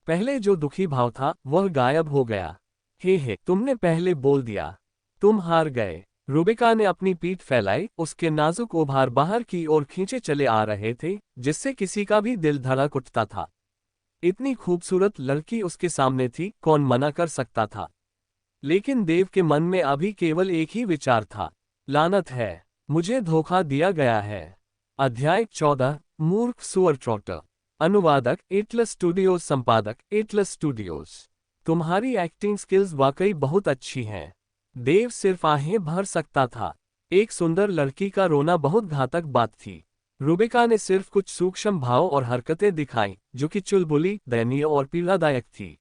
पहले जो दुखी भाव था वह गायब हो गया। हे, तुमने पहले बोल दिया। तुम हार गए। रूबिका ने अपनी पीठ फैलाई। उसके नाजुक उभार बाहर की ओर खींचे चले आ रहे थे, जिससे किसी का भी दिल धड़क उठता था। इतनी खूबसूरत लड़की उसके सामने थी, कौन मना कर सकता था? लेकिन देव के मन में अभी केवल एक ही विचार था, लानत है, मुझे धोखा दिया गया है। अध्याय 14, मूर्ख सुअर ट्रॉटर। अनुवादक एटलस स्टूडियोज, संपादक एटलस स्टूडियोज। तुम्हारी एक्टिंग स्किल्स वाकई बहुत अच्छी हैं। देव सिर्फ आहें भर सकता था। एक सुंदर लड़की का रोना बहुत घातक बात थी। रूबिका ने सिर्फ कुछ सूक्ष्म भाव और हरकतें दिखाईं, जो कि चुलबुली, दयनीय और पीड़ादायक थी।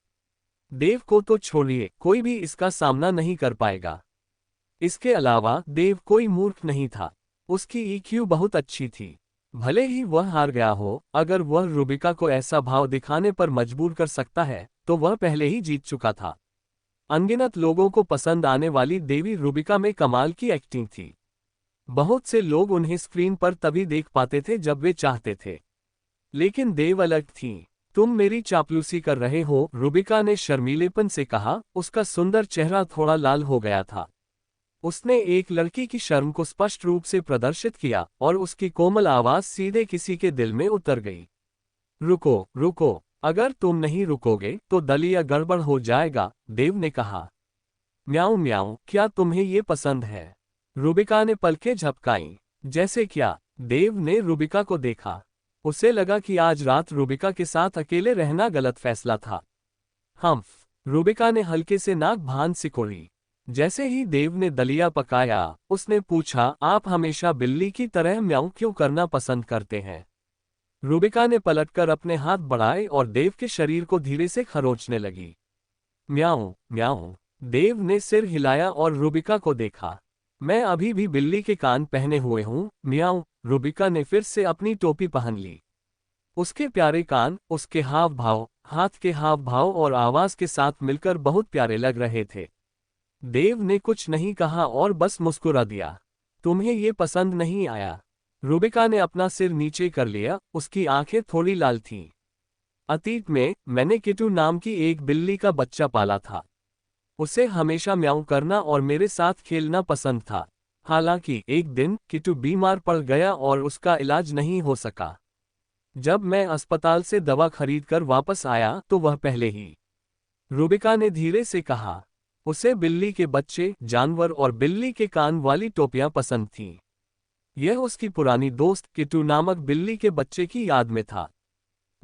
देव को तो छोड़िए, कोई भी इसका सामना नहीं कर पाएगा। इसके अलावा देव कोई मूर्ख नहीं था। उसकी ईक्यू बहुत अच्छी थी। भले ही वह हार गया हो, अगर वह रूबिका को ऐसा भाव दिखाने पर मजबूर कर सकता है तो वह पहले ही जीत चुका था। अनगिनत लोगों को पसंद आने वाली देवी रूबिका में कमाल की एक्टिंग थी। बहुत से लोग उन्हें स्क्रीन पर तभी देख पाते थे जब वे चाहते थे, लेकिन देव अलग थीं। तुम मेरी चापलूसी कर रहे हो, रूबिका ने शर्मीलेपन से कहा। उसका सुंदर चेहरा थोड़ा लाल हो गया था। उसने एक लड़की की शर्म को स्पष्ट रूप से प्रदर्शित किया और उसकी कोमल आवाज सीधे किसी के दिल में उतर गई। रुको, रुको, अगर तुम नहीं रुकोगे तो दलिया गड़बड़ हो जाएगा, देव ने कहा। म्याऊं म्याऊं, क्या तुम्हें ये पसंद है? रूबिका ने पलकें झपकाईं। जैसे क्या? देव ने रूबिका को देखा। उसे लगा कि आज रात रूबिका के साथ अकेले रहना गलत फैसला था। हम्फ। रूबिका ने हल्के से नाक भान सिकोड़ी। जैसे ही देव ने दलिया पकाया, उसने पूछा, आप हमेशा बिल्ली की तरह म्याऊं क्यों करना पसंद करते हैं? रूबिका ने पलटकर अपने हाथ बढ़ाए और देव के शरीर को धीरे से खरोंचने लगी। म्याऊं, म्याऊं। देव ने सिर हिलाया और रूबिका को देखा। मैं अभी भी बिल्ली के कान पहने हुए हूं, म्याऊं। रूबिका ने फिर से अपनी टोपी पहन ली। उसके प्यारे कान, उसके हाव भाव, हाथ के हाव भाव और आवाज के साथ मिलकर बहुत प्यारे लग रहे थे। देव ने कुछ नहीं कहा और बस मुस्कुरा दिया। तुम्हें ये पसंद नहीं आया? रूबिका ने अपना सिर नीचे कर लिया, उसकी आंखें थोड़ी लाल थीं। अतीत में मैंने किटू नाम की एक बिल्ली का बच्चा पाला था। उसे हमेशा म्याऊं करना और मेरे साथ खेलना पसंद था। हालांकि एक दिन किटू बीमार पड़ गया और उसका इलाज नहीं हो सका। जब मैं अस्पताल से दवा खरीदकर वापस आया तो वह पहले ही। रूबिका ने धीरे से कहा। उसे बिल्ली के बच्चे, जानवर और बिल्ली के कान वाली टोपियां पसंद थीं। यह उसकी पुरानी दोस्त किटू नामक बिल्ली के बच्चे की याद में था।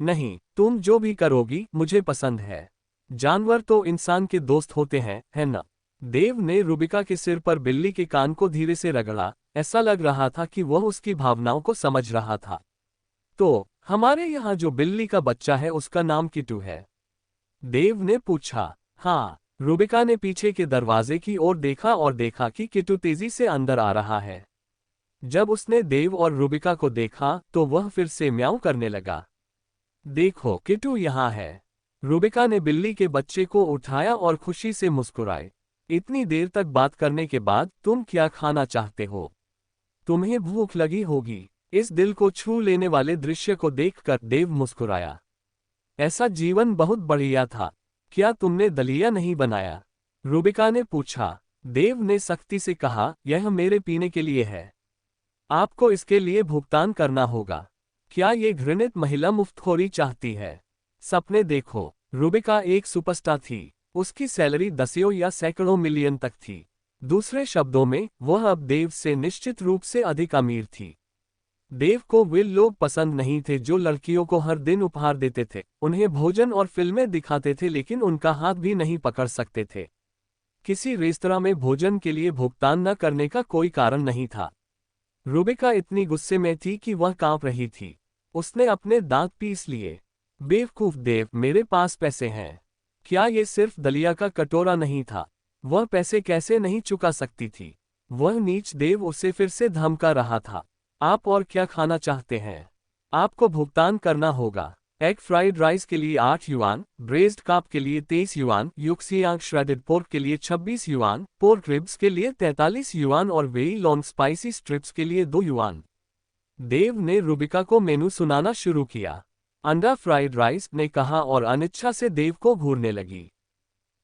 नहीं, तुम जो भी करोगी मुझे पसंद है। जानवर तो इंसान के दोस्त होते हैं, है ना? देव ने रूबिका के सिर पर बिल्ली के कान को धीरे से रगड़ा। ऐसा लग रहा था कि वह उसकी भावनाओं को समझ रहा था। तो हमारे यहाँ जो बिल्ली का बच्चा है उसका नाम किटू है? देव ने पूछा। हाँ। रूबिका ने पीछे के दरवाजे की ओर देखा और देखा कि किटू तेजी से अंदर आ रहा है। जब उसने देव और रूबिका को देखा तो वह फिर से म्याऊं करने लगा। देखो, किटू यहाँ है। रूबिका ने बिल्ली के बच्चे को उठाया और खुशी से मुस्कुराए। इतनी देर तक बात करने के बाद तुम क्या खाना चाहते हो? तुम्हें भूख लगी होगी। इस दिल को छू लेने वाले दृश्य को देखकर देव मुस्कुराया। ऐसा जीवन बहुत बढ़िया था। क्या तुमने दलिया नहीं बनाया? रूबिका ने पूछा। देव ने सख्ती से कहा, यह मेरे पीने के लिए है। आपको इसके लिए भुगतान करना होगा। क्या ये घृणित महिला मुफ्तखोरी चाहती है? सपने देखो। रूबिका एक सुपरस्टार थी। उसकी सैलरी दसियों या सैकड़ों मिलियन तक थी। दूसरे शब्दों में, वह अब देव से निश्चित रूप से अधिक अमीर थी। देव को वे लोग पसंद नहीं थे जो लड़कियों को हर दिन उपहार देते थे, उन्हें भोजन और फिल्में दिखाते थे लेकिन उनका हाथ भी नहीं पकड़ सकते थे। किसी रेस्तरां में भोजन के लिए भुगतान न करने का कोई कारण नहीं था। रूबिका इतनी गुस्से में थी कि वह कांप रही थी। उसने अपने दांत पीस लिए। बेवकूफ देव, मेरे पास पैसे हैं। क्या ये सिर्फ दलिया का कटोरा नहीं था? वह पैसे कैसे नहीं चुका सकती थी? वह नीच देव उसे फिर से धमका रहा था। आप और क्या खाना चाहते हैं? आपको भुगतान करना होगा। एग फ्राइड राइस के लिए 8 युआन, ब्रेज्ड कार्प के लिए 23 युआन, युक्सियांग श्रेडेड पोर्क के लिए 26 युआन, पोर्क रिब्स के लिए 43 युआन और वेई लॉन्ग स्पाइसी स्ट्रिप्स के लिए 2 युआन। देव ने रूबिका को मेनू सुनाना शुरू किया। अंडा फ्राइड राइस, ने कहा और अनिच्छा से देव को घूरने लगी।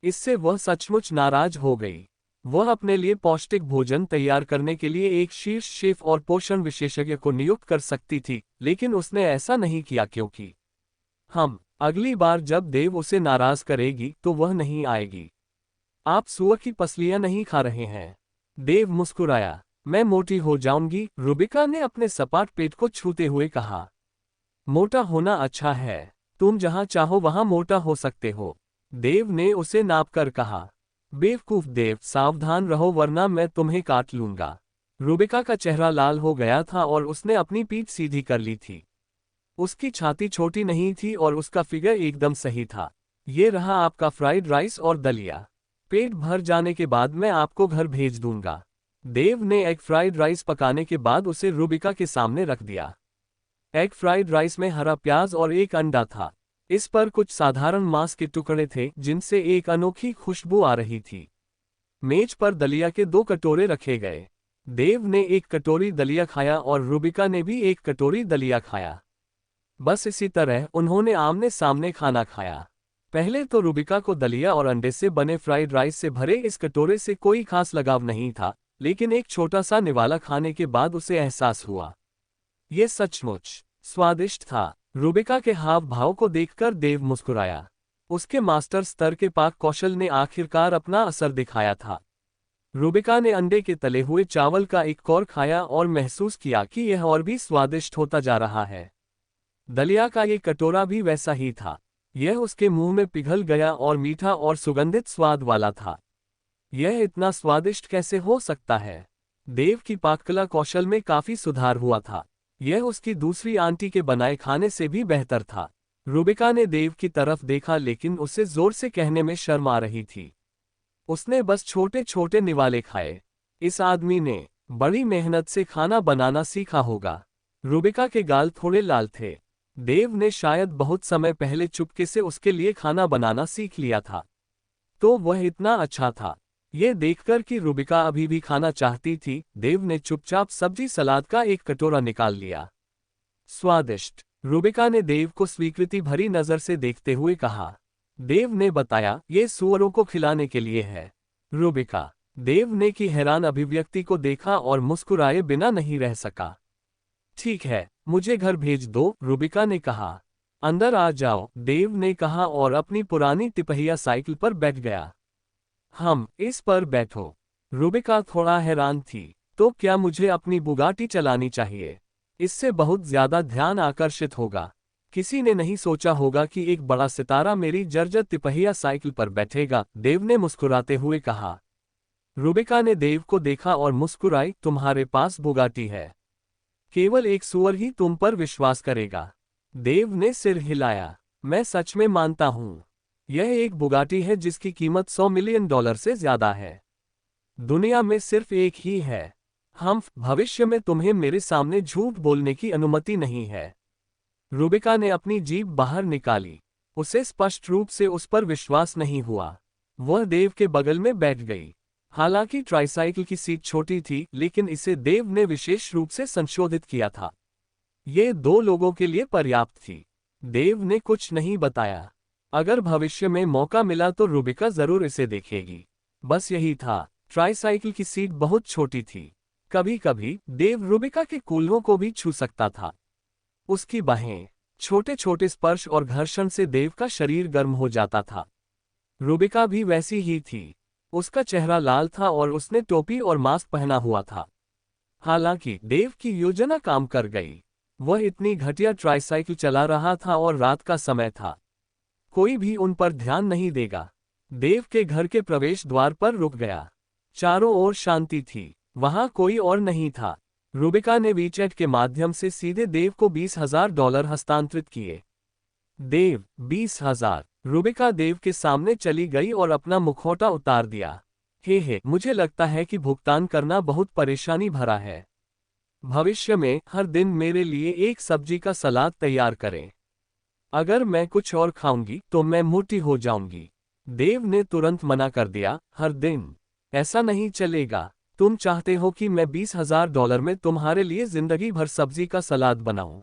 इससे वह सचमुच नाराज हो गई। वह अपने लिए पौष्टिक भोजन तैयार करने के लिए एक शीर्ष शेफ और पोषण विशेषज्ञ को नियुक्त कर सकती थी, लेकिन उसने ऐसा नहीं किया क्योंकि अगली बार जब देव उसे नाराज करेगी तो वह नहीं आएगी। आप सुअर की पसलियां नहीं खा रहे हैं। देव मुस्कुराया। मैं मोटी हो जाऊंगी, रूबिका ने अपने सपाट पेट को छूते हुए कहा। मोटा होना अच्छा है। तुम जहां चाहो वहां मोटा हो सकते हो। देव ने उसे नापकर कहा। बेवकूफ देव, सावधान रहो वरना मैं तुम्हें काट लूंगा। रूबिका का चेहरा लाल हो गया था और उसने अपनी पीठ सीधी कर ली थी। उसकी छाती छोटी नहीं थी और उसका फिगर एकदम सही था। ये रहा आपका फ्राइड राइस और दलिया। पेट भर जाने के बाद मैं आपको घर भेज दूंगा। देव ने एग फ्राइड राइस पकाने के बाद उसे रूबिका के सामने रख दिया। एग फ्राइड राइस में हरा प्याज और एक अंडा था। इस पर कुछ साधारण मांस के टुकड़े थे जिनसे एक अनोखी खुशबू आ रही थी। मेज पर दलिया के 2 कटोरे रखे गए। देव ने एक कटोरी दलिया खाया और रूबिका ने भी एक कटोरी दलिया खाया। बस इसी तरह उन्होंने आमने सामने खाना खाया। पहले तो रूबिका को दलिया और अंडे से बने फ्राइड राइस से भरे इस कटोरे से कोई खास लगाव नहीं था, लेकिन एक छोटा सा निवाला खाने के बाद उसे एहसास हुआ। ये सचमुच स्वादिष्ट था। रूबिका के हाव भाव को देखकर देव मुस्कुराया। उसके मास्टर स्तर के पाक कौशल ने आखिरकार अपना असर दिखाया था। रूबिका ने अंडे के तले हुए चावल का एक कौर खाया और महसूस किया कि यह और भी स्वादिष्ट होता जा रहा है। दलिया का ये कटोरा भी वैसा ही था। यह उसके मुंह में पिघल गया और मीठा और सुगंधित स्वाद वाला था। यह इतना स्वादिष्ट कैसे हो सकता है? देव की पाककला कौशल में काफी सुधार हुआ था। यह उसकी दूसरी आंटी के बनाए खाने से भी बेहतर था। रूबिका ने देव की तरफ देखा लेकिन उसे जोर से कहने में शर्म आ रही थी। उसने बस छोटे छोटे निवाले खाए। इस आदमी ने बड़ी मेहनत से खाना बनाना सीखा होगा। रूबिका के गाल थोड़े लाल थे। देव ने शायद बहुत समय पहले चुपके से उसके लिए खाना बनाना सीख लिया था। तो वह इतना अच्छा था। ये देखकर कि रूबिका अभी भी खाना चाहती थी, देव ने चुपचाप सब्जी सलाद का एक कटोरा निकाल लिया। स्वादिष्ट, रूबिका ने देव को स्वीकृति भरी नजर से देखते हुए कहा। देव ने बताया, ये सूअरों को खिलाने के लिए है। रूबिका, देव ने की हैरान अभिव्यक्ति को देखा और मुस्कुराए बिना नहीं रह सका। ठीक है, मुझे घर भेज दो, रूबिका ने कहा। अंदर आ जाओ, देव ने कहा और अपनी पुरानी तिपहिया साइकिल पर बैठ गया। इस पर बैठो। रूबिका थोड़ा हैरान थी। तो क्या मुझे अपनी बुगाटी चलानी चाहिए? इससे बहुत ज्यादा ध्यान आकर्षित होगा। किसी ने नहीं सोचा होगा कि एक बड़ा सितारा मेरी जर्जर तिपहिया साइकिल पर बैठेगा, देव ने मुस्कुराते हुए कहा। रूबिका ने देव को देखा और मुस्कुराई। तुम्हारे पास बुगाटी है? केवल एक सूअर ही तुम पर विश्वास करेगा। देव ने सिर हिलाया। मैं सच में मानता हूं। यह एक बुगाटी है जिसकी कीमत $100 मिलियन से ज्यादा है। दुनिया में सिर्फ एक ही है। भविष्य में तुम्हें मेरे सामने झूठ बोलने की अनुमति नहीं है। रूबिका ने अपनी जीभ बाहर निकाली। उसे स्पष्ट रूप से उस पर विश्वास नहीं हुआ। वह देव के बगल में बैठ गई। हालांकि ट्राइसाइकिल की सीट छोटी थी, लेकिन इसे देव ने विशेष रूप से संशोधित किया था। ये 2 लोगों के लिए पर्याप्त थी। देव ने कुछ नहीं बताया। अगर भविष्य में मौका मिला तो रूबिका जरूर इसे देखेगी। बस यही था। ट्राइसाइकिल की सीट बहुत छोटी थी। कभी कभी देव रूबिका के कूल्हों को भी छू सकता था। उसकी बाहें, छोटे छोटे स्पर्श और घर्षण से देव का शरीर गर्म हो जाता था। रूबिका भी वैसी ही थी। उसका चेहरा लाल था और उसने टोपी और मास्क पहना हुआ था। हालांकि देव की योजना काम कर गई। वह इतनी घटिया ट्राइसाइकिल चला रहा था और रात का समय था। कोई भी उन पर ध्यान नहीं देगा। देव के घर के प्रवेश द्वार पर रुक गया। चारों ओर शांति थी। वहां कोई और नहीं था। रूबिका ने वीचैट के माध्यम से सीधे देव को $20,000 हस्तांतरित किए। देव, 20,000। रूबिका देव के सामने चली गई और अपना मुखौटा उतार दिया। हे, मुझे लगता है कि भुगतान करना बहुत परेशानी भरा है। भविष्य में हर दिन मेरे लिए एक सब्जी का सलाद तैयार करें। अगर मैं कुछ और खाऊंगी तो मैं मोटी हो जाऊंगी। देव ने तुरंत मना कर दिया। हर दिन ऐसा नहीं चलेगा। तुम चाहते हो कि मैं $20,000 में तुम्हारे लिए जिंदगी भर सब्जी का सलाद बनाऊं?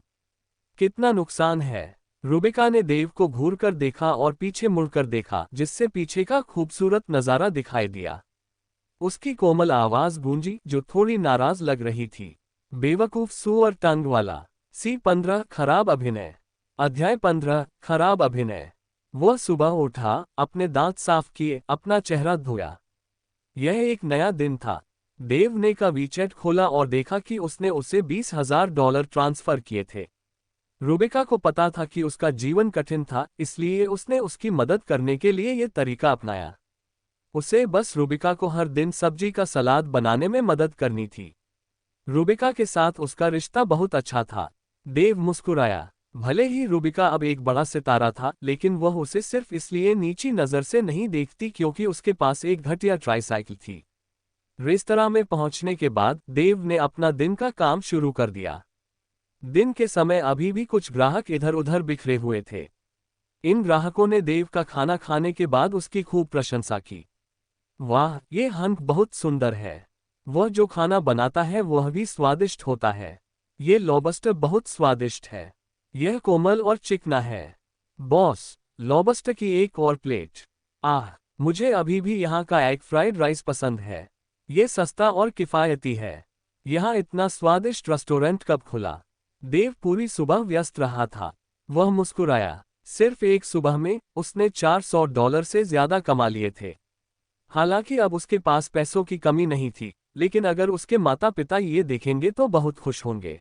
कितना नुकसान है। रूबिका ने देव को घूरकर देखा और पीछे मुड़कर देखा, जिससे पीछे का खूबसूरत नजारा दिखाई दिया। उसकी कोमल आवाज गूंजी, जो थोड़ी नाराज लग रही थी। बेवकूफ सुअर टंग वाला। C15 खराब अभिनय। अध्याय 15 खराब अभिनय। वह सुबह उठा, अपने दांत साफ किए, अपना चेहरा धोया। यह एक नया दिन था। देव ने का वीचैट खोला और देखा कि उसने उसे $20,000 ट्रांसफर किए थे। रूबिका को पता था कि उसका जीवन कठिन था, इसलिए उसने उसकी मदद करने के लिए यह तरीका अपनाया। उसे बस रूबिका को हर दिन सब्जी का सलाद बनाने में मदद करनी थी। रूबिका के साथ उसका रिश्ता बहुत अच्छा था। देव मुस्कुराया। भले ही रूबिका अब एक बड़ा सितारा था, लेकिन वह उसे सिर्फ इसलिए नीची नजर से नहीं देखती क्योंकि उसके पास एक घटिया ट्राइसाइकिल थी। रेस्तरां में पहुंचने के बाद देव ने अपना दिन का काम शुरू कर दिया। दिन के समय अभी भी कुछ ग्राहक इधर उधर बिखरे हुए थे। इन ग्राहकों ने देव का खाना खाने के बाद उसकी खूब प्रशंसा की। वाह, ये हंक बहुत सुंदर है। वह जो खाना बनाता है वह भी स्वादिष्ट होता है। ये लॉबस्टर बहुत स्वादिष्ट है। यह कोमल और चिकना है। बॉस, लॉबस्टर की एक और प्लेट। मुझे अभी भी यहाँ का एग फ्राइड राइस पसंद है। ये सस्ता और किफायती है। यहाँ इतना स्वादिष्ट रेस्टोरेंट कब खुला? देव पूरी सुबह व्यस्त रहा था। वह मुस्कुराया। सिर्फ एक सुबह में उसने $400 से ज्यादा कमा लिए थे। हालांकि अब उसके पास पैसों की कमी नहीं थी, लेकिन अगर उसके माता पिता ये देखेंगे तो बहुत खुश होंगे।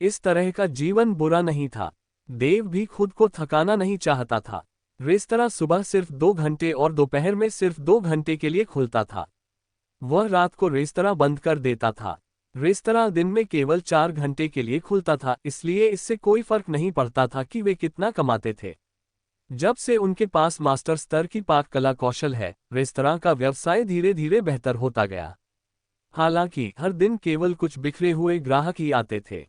इस तरह का जीवन बुरा नहीं था। देव भी खुद को थकाना नहीं चाहता था। रेस्तरां सुबह सिर्फ 2 घंटे और दोपहर में सिर्फ 2 घंटे के लिए खुलता था। वह रात को रेस्तरां बंद कर देता था। रेस्तरां दिन में केवल 4 घंटे के लिए खुलता था, इसलिए इससे कोई फर्क नहीं पड़ता था कि वे कितना कमाते थे। जब से उनके पास मास्टर स्तर की पाक कला कौशल है, रेस्तरां का व्यवसाय धीरे धीरे बेहतर होता गया। हालांकि हर दिन केवल कुछ बिखरे हुए ग्राहक ही आते थे।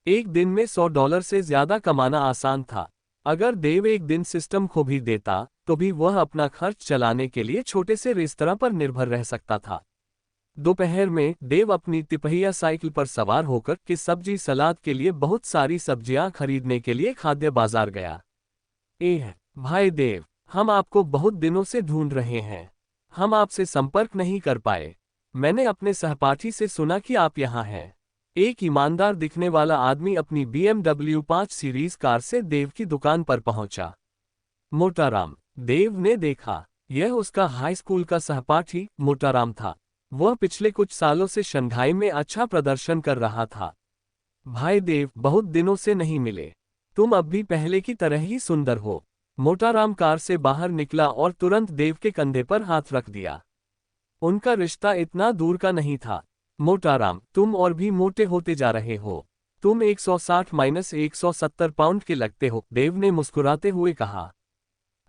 एक दिन में $100 से ज्यादा कमाना आसान था। अगर देव एक दिन सिस्टम खो भी देता तो भी वह अपना खर्च चलाने के लिए छोटे से रेस्तरां पर निर्भर रह सकता था। दोपहर में देव अपनी तिपहिया साइकिल पर सवार होकर के सब्जी सलाद के लिए बहुत सारी सब्जियां खरीदने के लिए खाद्य बाजार गया। भाई देव, हम आपको बहुत दिनों से ढूंढ रहे हैं। हम आपसे संपर्क नहीं कर पाए। मैंने अपने सहपाठी से सुना कि आप यहाँ हैं। एक ईमानदार दिखने वाला आदमी अपनी BMW 5 सीरीज कार से देव की दुकान पर पहुंचा। मोटाराम, देव ने देखा। यह उसका हाई स्कूल का सहपाठी मोटाराम था। वह पिछले कुछ सालों से शंघाई में अच्छा प्रदर्शन कर रहा था। भाई देव, बहुत दिनों से नहीं मिले। तुम अब भी पहले की तरह ही सुंदर हो। मोटाराम कार से बाहर निकला और तुरंत देव के कंधे पर हाथ रख दिया। उनका रिश्ता इतना दूर का नहीं था। मोटाराम, तुम और भी मोटे होते जा रहे हो। तुम 160-170 पाउंड के लगते हो, देव ने मुस्कुराते हुए कहा।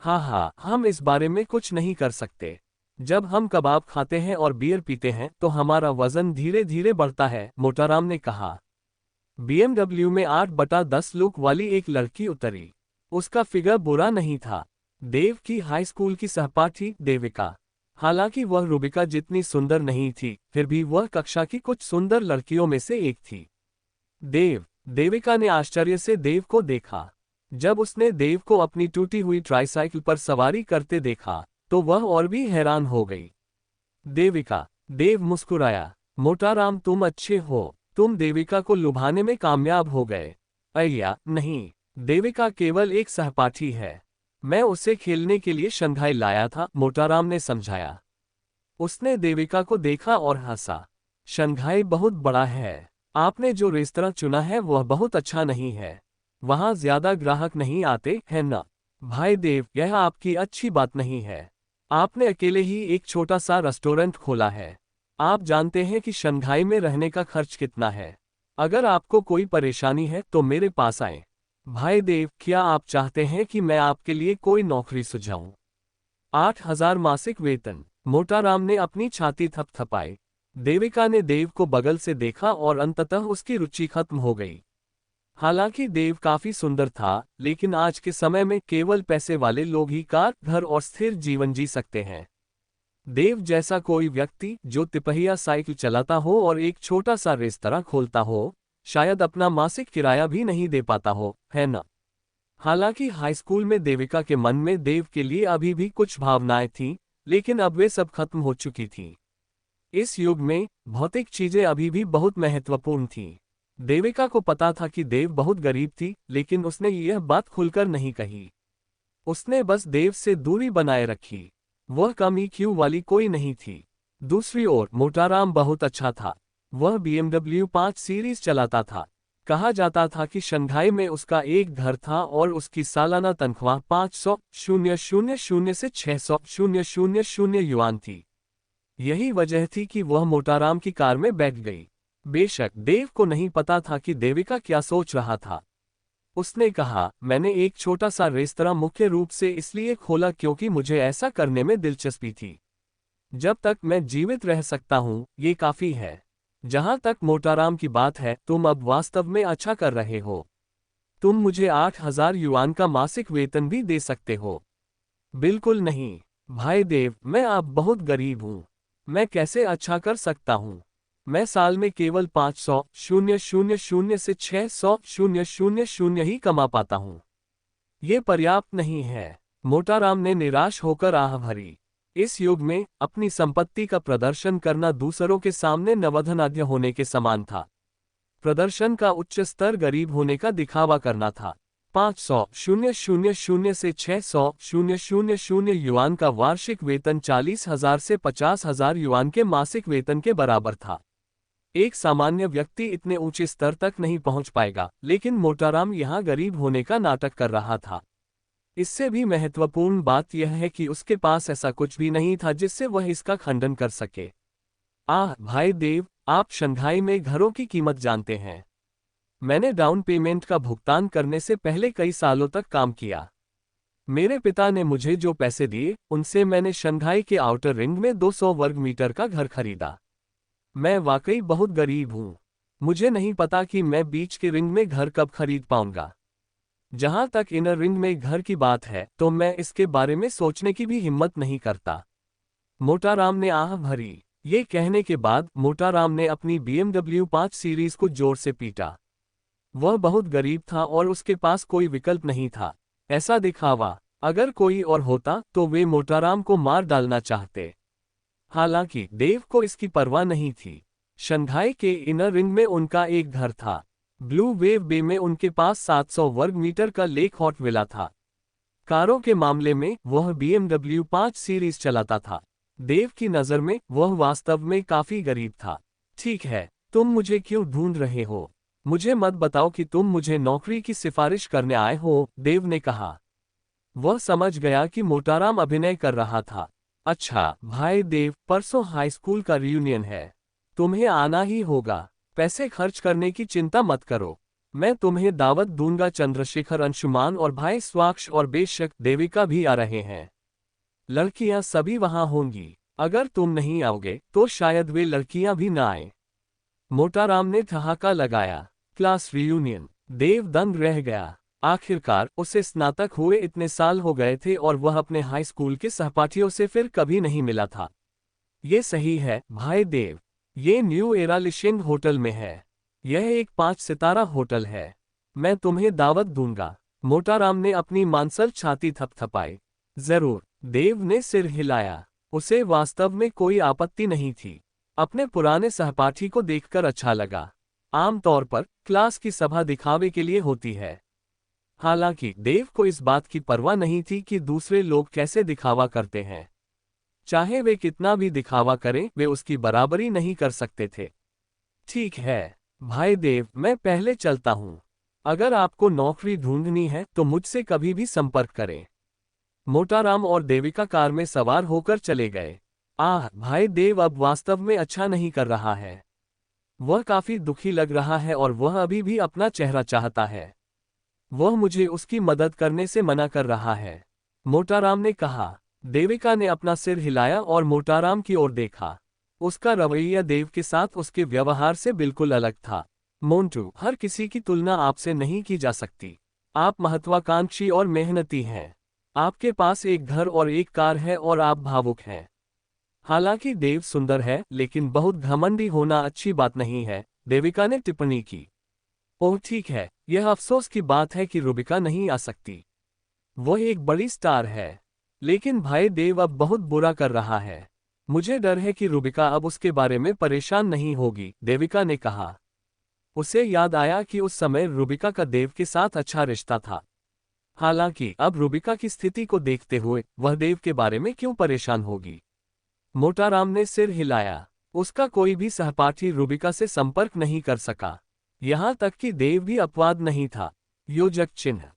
हाँ, हम इस बारे में कुछ नहीं कर सकते। जब हम कबाब खाते हैं और बियर पीते हैं तो हमारा वजन धीरे धीरे बढ़ता है, मोटाराम ने कहा। BMW में 8/10 लुक वाली एक लड़की उतरी। उसका फिगर बुरा नहीं था। देव की हाई स्कूल की सहपाठी देविका। हालांकि वह रूबिका जितनी सुंदर नहीं थी, फिर भी वह कक्षा की कुछ सुंदर लड़कियों में से एक थी। देविका ने आश्चर्य से देव को देखा। जब उसने देव को अपनी टूटी हुई ट्राइसाइकिल पर सवारी करते देखा तो वह और भी हैरान हो गई। देविका, देव मुस्कुराया। मोटाराम, तुम अच्छे हो। तुम देविका को लुभाने में कामयाब हो गए। अय्या नहीं, देविका केवल एक सहपाठी है। मैं उसे खेलने के लिए शंघाई लाया था, मोटाराम ने समझाया। उसने देविका को देखा और हंसा। शंघाई बहुत बड़ा है। आपने जो रेस्तरां चुना है वह बहुत अच्छा नहीं है। वहां ज्यादा ग्राहक नहीं आते हैं ना? भाई देव, यह आपकी अच्छी बात नहीं है। आपने अकेले ही एक छोटा सा रेस्टोरेंट खोला है। आप जानते हैं कि शंघाई में रहने का खर्च कितना है। अगर आपको कोई परेशानी है तो मेरे पास आएं। भाई देव, क्या आप चाहते हैं कि मैं आपके लिए कोई नौकरी सुझाऊं? 8,000 मासिक वेतन। मोटाराम ने अपनी छाती थपथपाई। देविका ने देव को बगल से देखा और अंततः उसकी रुचि खत्म हो गई। हालांकि देव काफी सुंदर था, लेकिन आज के समय में केवल पैसे वाले लोग ही कार, घर और स्थिर जीवन जी सकते हैं। देव जैसा कोई व्यक्ति जो तिपहिया साइकिल चलाता हो और एक छोटा सा रेस्तरां खोलता हो, शायद अपना मासिक किराया भी नहीं दे पाता हो, है ना? हालांकि हाई स्कूल में देविका के मन में देव के लिए अभी भी कुछ भावनाएं थीं, लेकिन अब वे सब खत्म हो चुकी थीं। इस युग में भौतिक चीजें अभी भी बहुत महत्वपूर्ण थीं। देविका को पता था कि देव बहुत गरीब थी, लेकिन उसने यह बात खुलकर नहीं कही। उसने बस देव से दूरी बनाए रखी। वह कम EQ वाली कोई नहीं थी। दूसरी ओर मोटाराम बहुत अच्छा था। वह BMW 5 सीरीज चलाता था। कहा जाता था कि शंघाई में उसका एक घर था और उसकी सालाना तनख्वाह 500,000 से 600,000 युआन थी। यही वजह थी कि वह मोटाराम की कार में बैठ गई। बेशक देव को नहीं पता था कि देविका क्या सोच रहा था। उसने कहा, मैंने एक छोटा सा रेस्तरां मुख्य रूप से इसलिए खोला क्योंकि मुझे ऐसा करने में दिलचस्पी थी। जब तक मैं जीवित रह सकता हूं, ये काफी है। जहां तक मोटाराम की बात है, तुम अब वास्तव में अच्छा कर रहे हो। तुम मुझे 8,000 युआन का मासिक वेतन भी दे सकते हो। बिल्कुल नहीं भाई देव, मैं अब बहुत गरीब हूं। मैं कैसे अच्छा कर सकता हूं? मैं साल में केवल 500,000 से 600,000 ही कमा पाता हूं। ये पर्याप्त नहीं है। मोटाराम ने निराश होकर आह भरी। इस युग में अपनी संपत्ति का प्रदर्शन करना दूसरों के सामने नवधनाढ्य होने के समान था। प्रदर्शन का उच्च स्तर गरीब होने का दिखावा करना था। 500,000 से 600,000 युआन का वार्षिक वेतन 40,000 से 50,000 युआन के मासिक वेतन के बराबर था। एक सामान्य व्यक्ति इतने ऊंचे स्तर तक नहीं पहुंच पाएगा, लेकिन मोटाराम यहाँ गरीब होने का नाटक कर रहा था। इससे भी महत्वपूर्ण बात यह है कि उसके पास ऐसा कुछ भी नहीं था जिससे वह इसका खंडन कर सके। आह भाई देव, आप शंघाई में घरों की कीमत जानते हैं। मैंने डाउन पेमेंट का भुगतान करने से पहले कई सालों तक काम किया। मेरे पिता ने मुझे जो पैसे दिए उनसे मैंने शंघाई के आउटर रिंग में 200 वर्ग मीटर का घर खरीदा। मैं वाकई बहुत गरीब हूँ। मुझे नहीं पता कि मैं बीच के रिंग में घर कब खरीद पाऊंगा। जहां तक इनर रिंग में घर की बात है तो मैं इसके बारे में सोचने की भी हिम्मत नहीं करता। मोटाराम ने आह भरी। ये कहने के बाद मोटाराम ने अपनी BMW 5 सीरीज को जोर से पीटा। वह बहुत गरीब था और उसके पास कोई विकल्प नहीं था। ऐसा दिखावा, अगर कोई और होता तो वे मोटाराम को मार डालना चाहते। हालांकि देव को इसकी परवाह नहीं थी। शंघाई के इनर रिंग में उनका एक घर था। ब्लू वेव बे में उनके पास 700 वर्ग मीटर का लेक हॉट विला था। कारों के मामले में वह BMW 5 सीरीज चलाता था। देव की नज़र में वह वास्तव में काफी गरीब था। ठीक है, तुम मुझे क्यों ढूंढ रहे हो? मुझे मत बताओ कि तुम मुझे नौकरी की सिफारिश करने आए हो, देव ने कहा। वह समझ गया कि मोटाराम अभिनय कर रहा था। अच्छा भाई देव, परसों हाई स्कूल का रियूनियन है। तुम्हें आना ही होगा। पैसे खर्च करने की चिंता मत करो। मैं तुम्हें दावत दूंगा। चंद्रशेखर, अंशुमान और भाई स्वाक्ष और बेशक देविका भी आ रहे हैं। लड़कियां सभी वहां होंगी। अगर तुम नहीं आओगे तो शायद वे लड़कियां भी ना आए। मोटाराम ने ठहाका लगाया। Class reunion. देव दंग रह गया। आखिरकार उसे स्नातक हुए इतने साल हो गए थे और वह अपने हाई स्कूल के सहपाठियों से फिर कभी नहीं मिला था। ये सही है भाई देव। ये न्यू एरा लिशिंग होटल में है। यह एक 5 सितारा होटल है। मैं तुम्हें दावत दूंगा। मोटाराम ने अपनी मांसल छाती थपथपाई। जरूर, देव ने सिर हिलाया। उसे वास्तव में कोई आपत्ति नहीं थी। अपने पुराने सहपाठी को देखकर अच्छा लगा। आमतौर पर क्लास की सभा दिखावे के लिए होती है। हालांकि देव को इस बात की परवाह नहीं थी कि दूसरे लोग कैसे दिखावा करते हैं। चाहे वे कितना भी दिखावा करें, वे उसकी बराबरी नहीं कर सकते थे। ठीक है भाई देव, मैं पहले चलता हूं। अगर आपको नौकरी ढूंढनी है तो मुझसे कभी भी संपर्क करें। मोटाराम और देविका कार में सवार होकर चले गए। आह भाई देव अब वास्तव में अच्छा नहीं कर रहा है। वह काफी दुखी लग रहा है और वह अभी भी अपना चेहरा चाहता है। वह मुझे उसकी मदद करने से मना कर रहा है, मोटाराम ने कहा। देविका ने अपना सिर हिलाया और मोटाराम की ओर देखा। उसका रवैया देव के साथ उसके व्यवहार से बिल्कुल अलग था। मोंटू, हर किसी की तुलना आपसे नहीं की जा सकती। आप महत्वाकांक्षी और मेहनती हैं। आपके पास एक घर और एक कार है और आप भावुक हैं। हालांकि देव सुंदर है, लेकिन बहुत घमंडी होना अच्छी बात नहीं है, देविका ने टिप्पणी की। ओह ठीक है, यह अफसोस की बात है कि रुबिका नहीं आ सकती। वह एक बड़ी स्टार है। लेकिन भाई देव अब बहुत बुरा कर रहा है। मुझे डर है कि रुबिका अब उसके बारे में परेशान नहीं होगी, देविका ने कहा। उसे याद आया कि उस समय रुबिका का देव के साथ अच्छा रिश्ता था। हालांकि अब रुबिका की स्थिति को देखते हुए वह देव के बारे में क्यों परेशान होगी। मोटाराम ने सिर हिलाया। उसका कोई भी सहपाठी रुबिका से संपर्क नहीं कर सका। यहां तक कि देव भी अपवाद नहीं था। योजक चिन्ह।